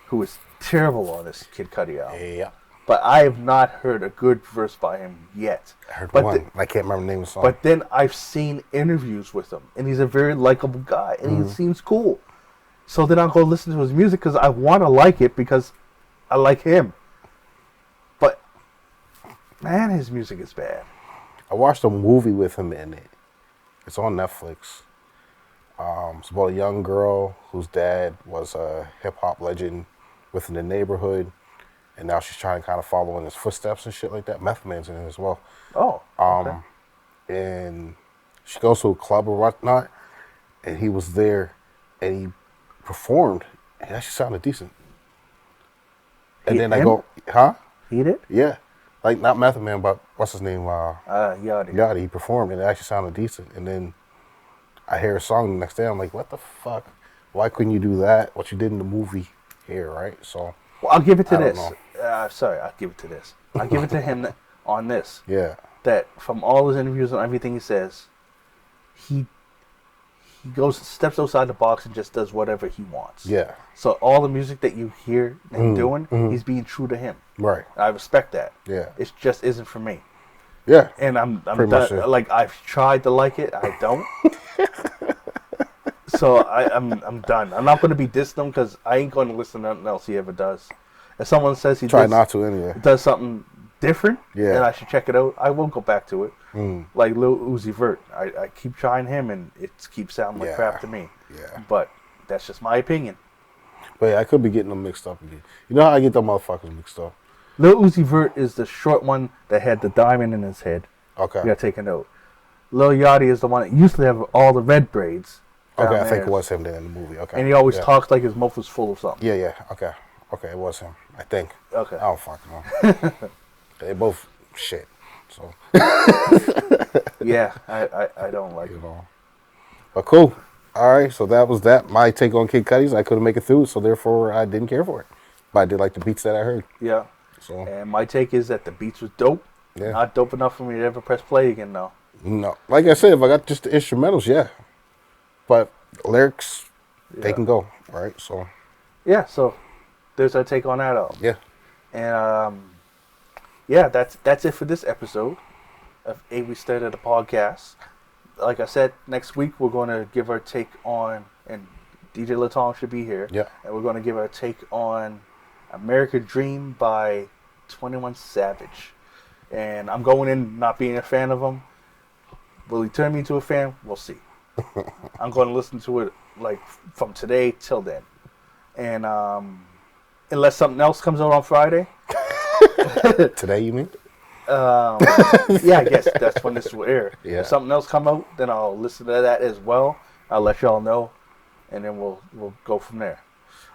who is terrible on this Kid Cudi album. Yeah. But I have not heard a good verse by him yet. I heard one. I can't remember the name of the song. But then I've seen interviews with him, and he's a very likable guy, and he seems cool. So then I'll go listen to his music because I want to like it because I like him. But, man, his music is bad. I watched a movie with him in it. It's on Netflix. It's about a young girl whose dad was a hip-hop legend within the neighborhood. And now she's trying to kind of follow in his footsteps and shit like that. Method Man's in it as well. Oh, okay. And she goes to a club or whatnot. And he was there. And he performed. And actually sounded decent. And then I go, huh? He did? Yeah. Like, not Method Man, but what's his name? Yachty. Yachty. He performed, and it actually sounded decent. And then I hear a song the next day. I'm like, what the fuck? Why couldn't you do that? What you did in the movie here, right? So, well, I'll give it to this. I'll give it to this. I'll give it to him on this. Yeah. That from all his interviews and everything he says, he steps outside the box and just does whatever he wants. Yeah. So all the music that you hear him doing, he's being true to him. Right. I respect that. Yeah. It just isn't for me. Yeah. And I'm done. Like, I've tried to like it, I don't. So I'm done. I'm not going to be dissing him because I ain't going to listen to nothing else he ever does. If someone says he does something different, and I should check it out, I will go back to it. Like Lil Uzi Vert, I keep trying him, and it keeps sounding like crap to me. Yeah. But that's just my opinion. But yeah, I could be getting them mixed up again. You know how I get them motherfuckers mixed up? Lil Uzi Vert is the short one that had the diamond in his head. Okay. You gotta take a note. Lil Yachty is the one that used to have all the red braids. Okay, I think it was him there in the movie. Okay. And he always talks like his mouth was full of something. Yeah. Okay. Okay, it was him. I think. Okay. I don't fucking know. They both shit. So. Yeah, I don't like you it. know. But cool. All right, so that was that. My take on Kid Cudi's. I couldn't make it through, so therefore I didn't care for it. But I did like the beats that I heard. Yeah. So And my take is that the beats was dope. yeah, Not dope enough for me to ever press play again, though. no, like I said, if I got just the instrumentals, yeah. But lyrics, they can go. All right, so Yeah, so there's our take on that album. yeah, And yeah, that's it for this episode of A We Started a Podcast. Like I said, next week we're going to give our take on, and DJ Latom should be here. Yeah. And we're going to give our take on American Dream by 21 Savage. And I'm going in not being a fan of him. Will he turn me into a fan? We'll see. I'm going to listen to it like from today till then. And unless something else comes out on Friday. today you mean? Yeah, I guess that's when this will air. Yeah. If something else come out, then I'll listen to that as well. I'll let y'all know, and then we'll go from there.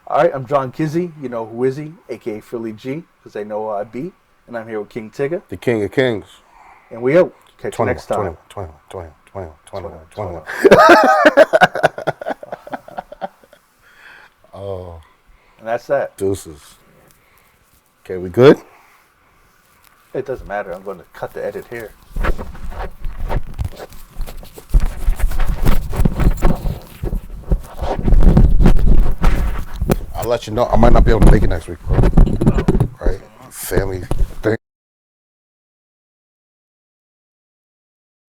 All right, I'm John Kizzy. You know who is he? AKA Philly G, because they know who I be. And I'm here with King Tigger. The King of Kings. And we out. Catch you next time. 21. Oh, And that's that. deuces. Okay, we good? It doesn't matter. I'm going to cut the edit here. I'll let you know. I might not be able to make it next week, bro. Right? Family thing.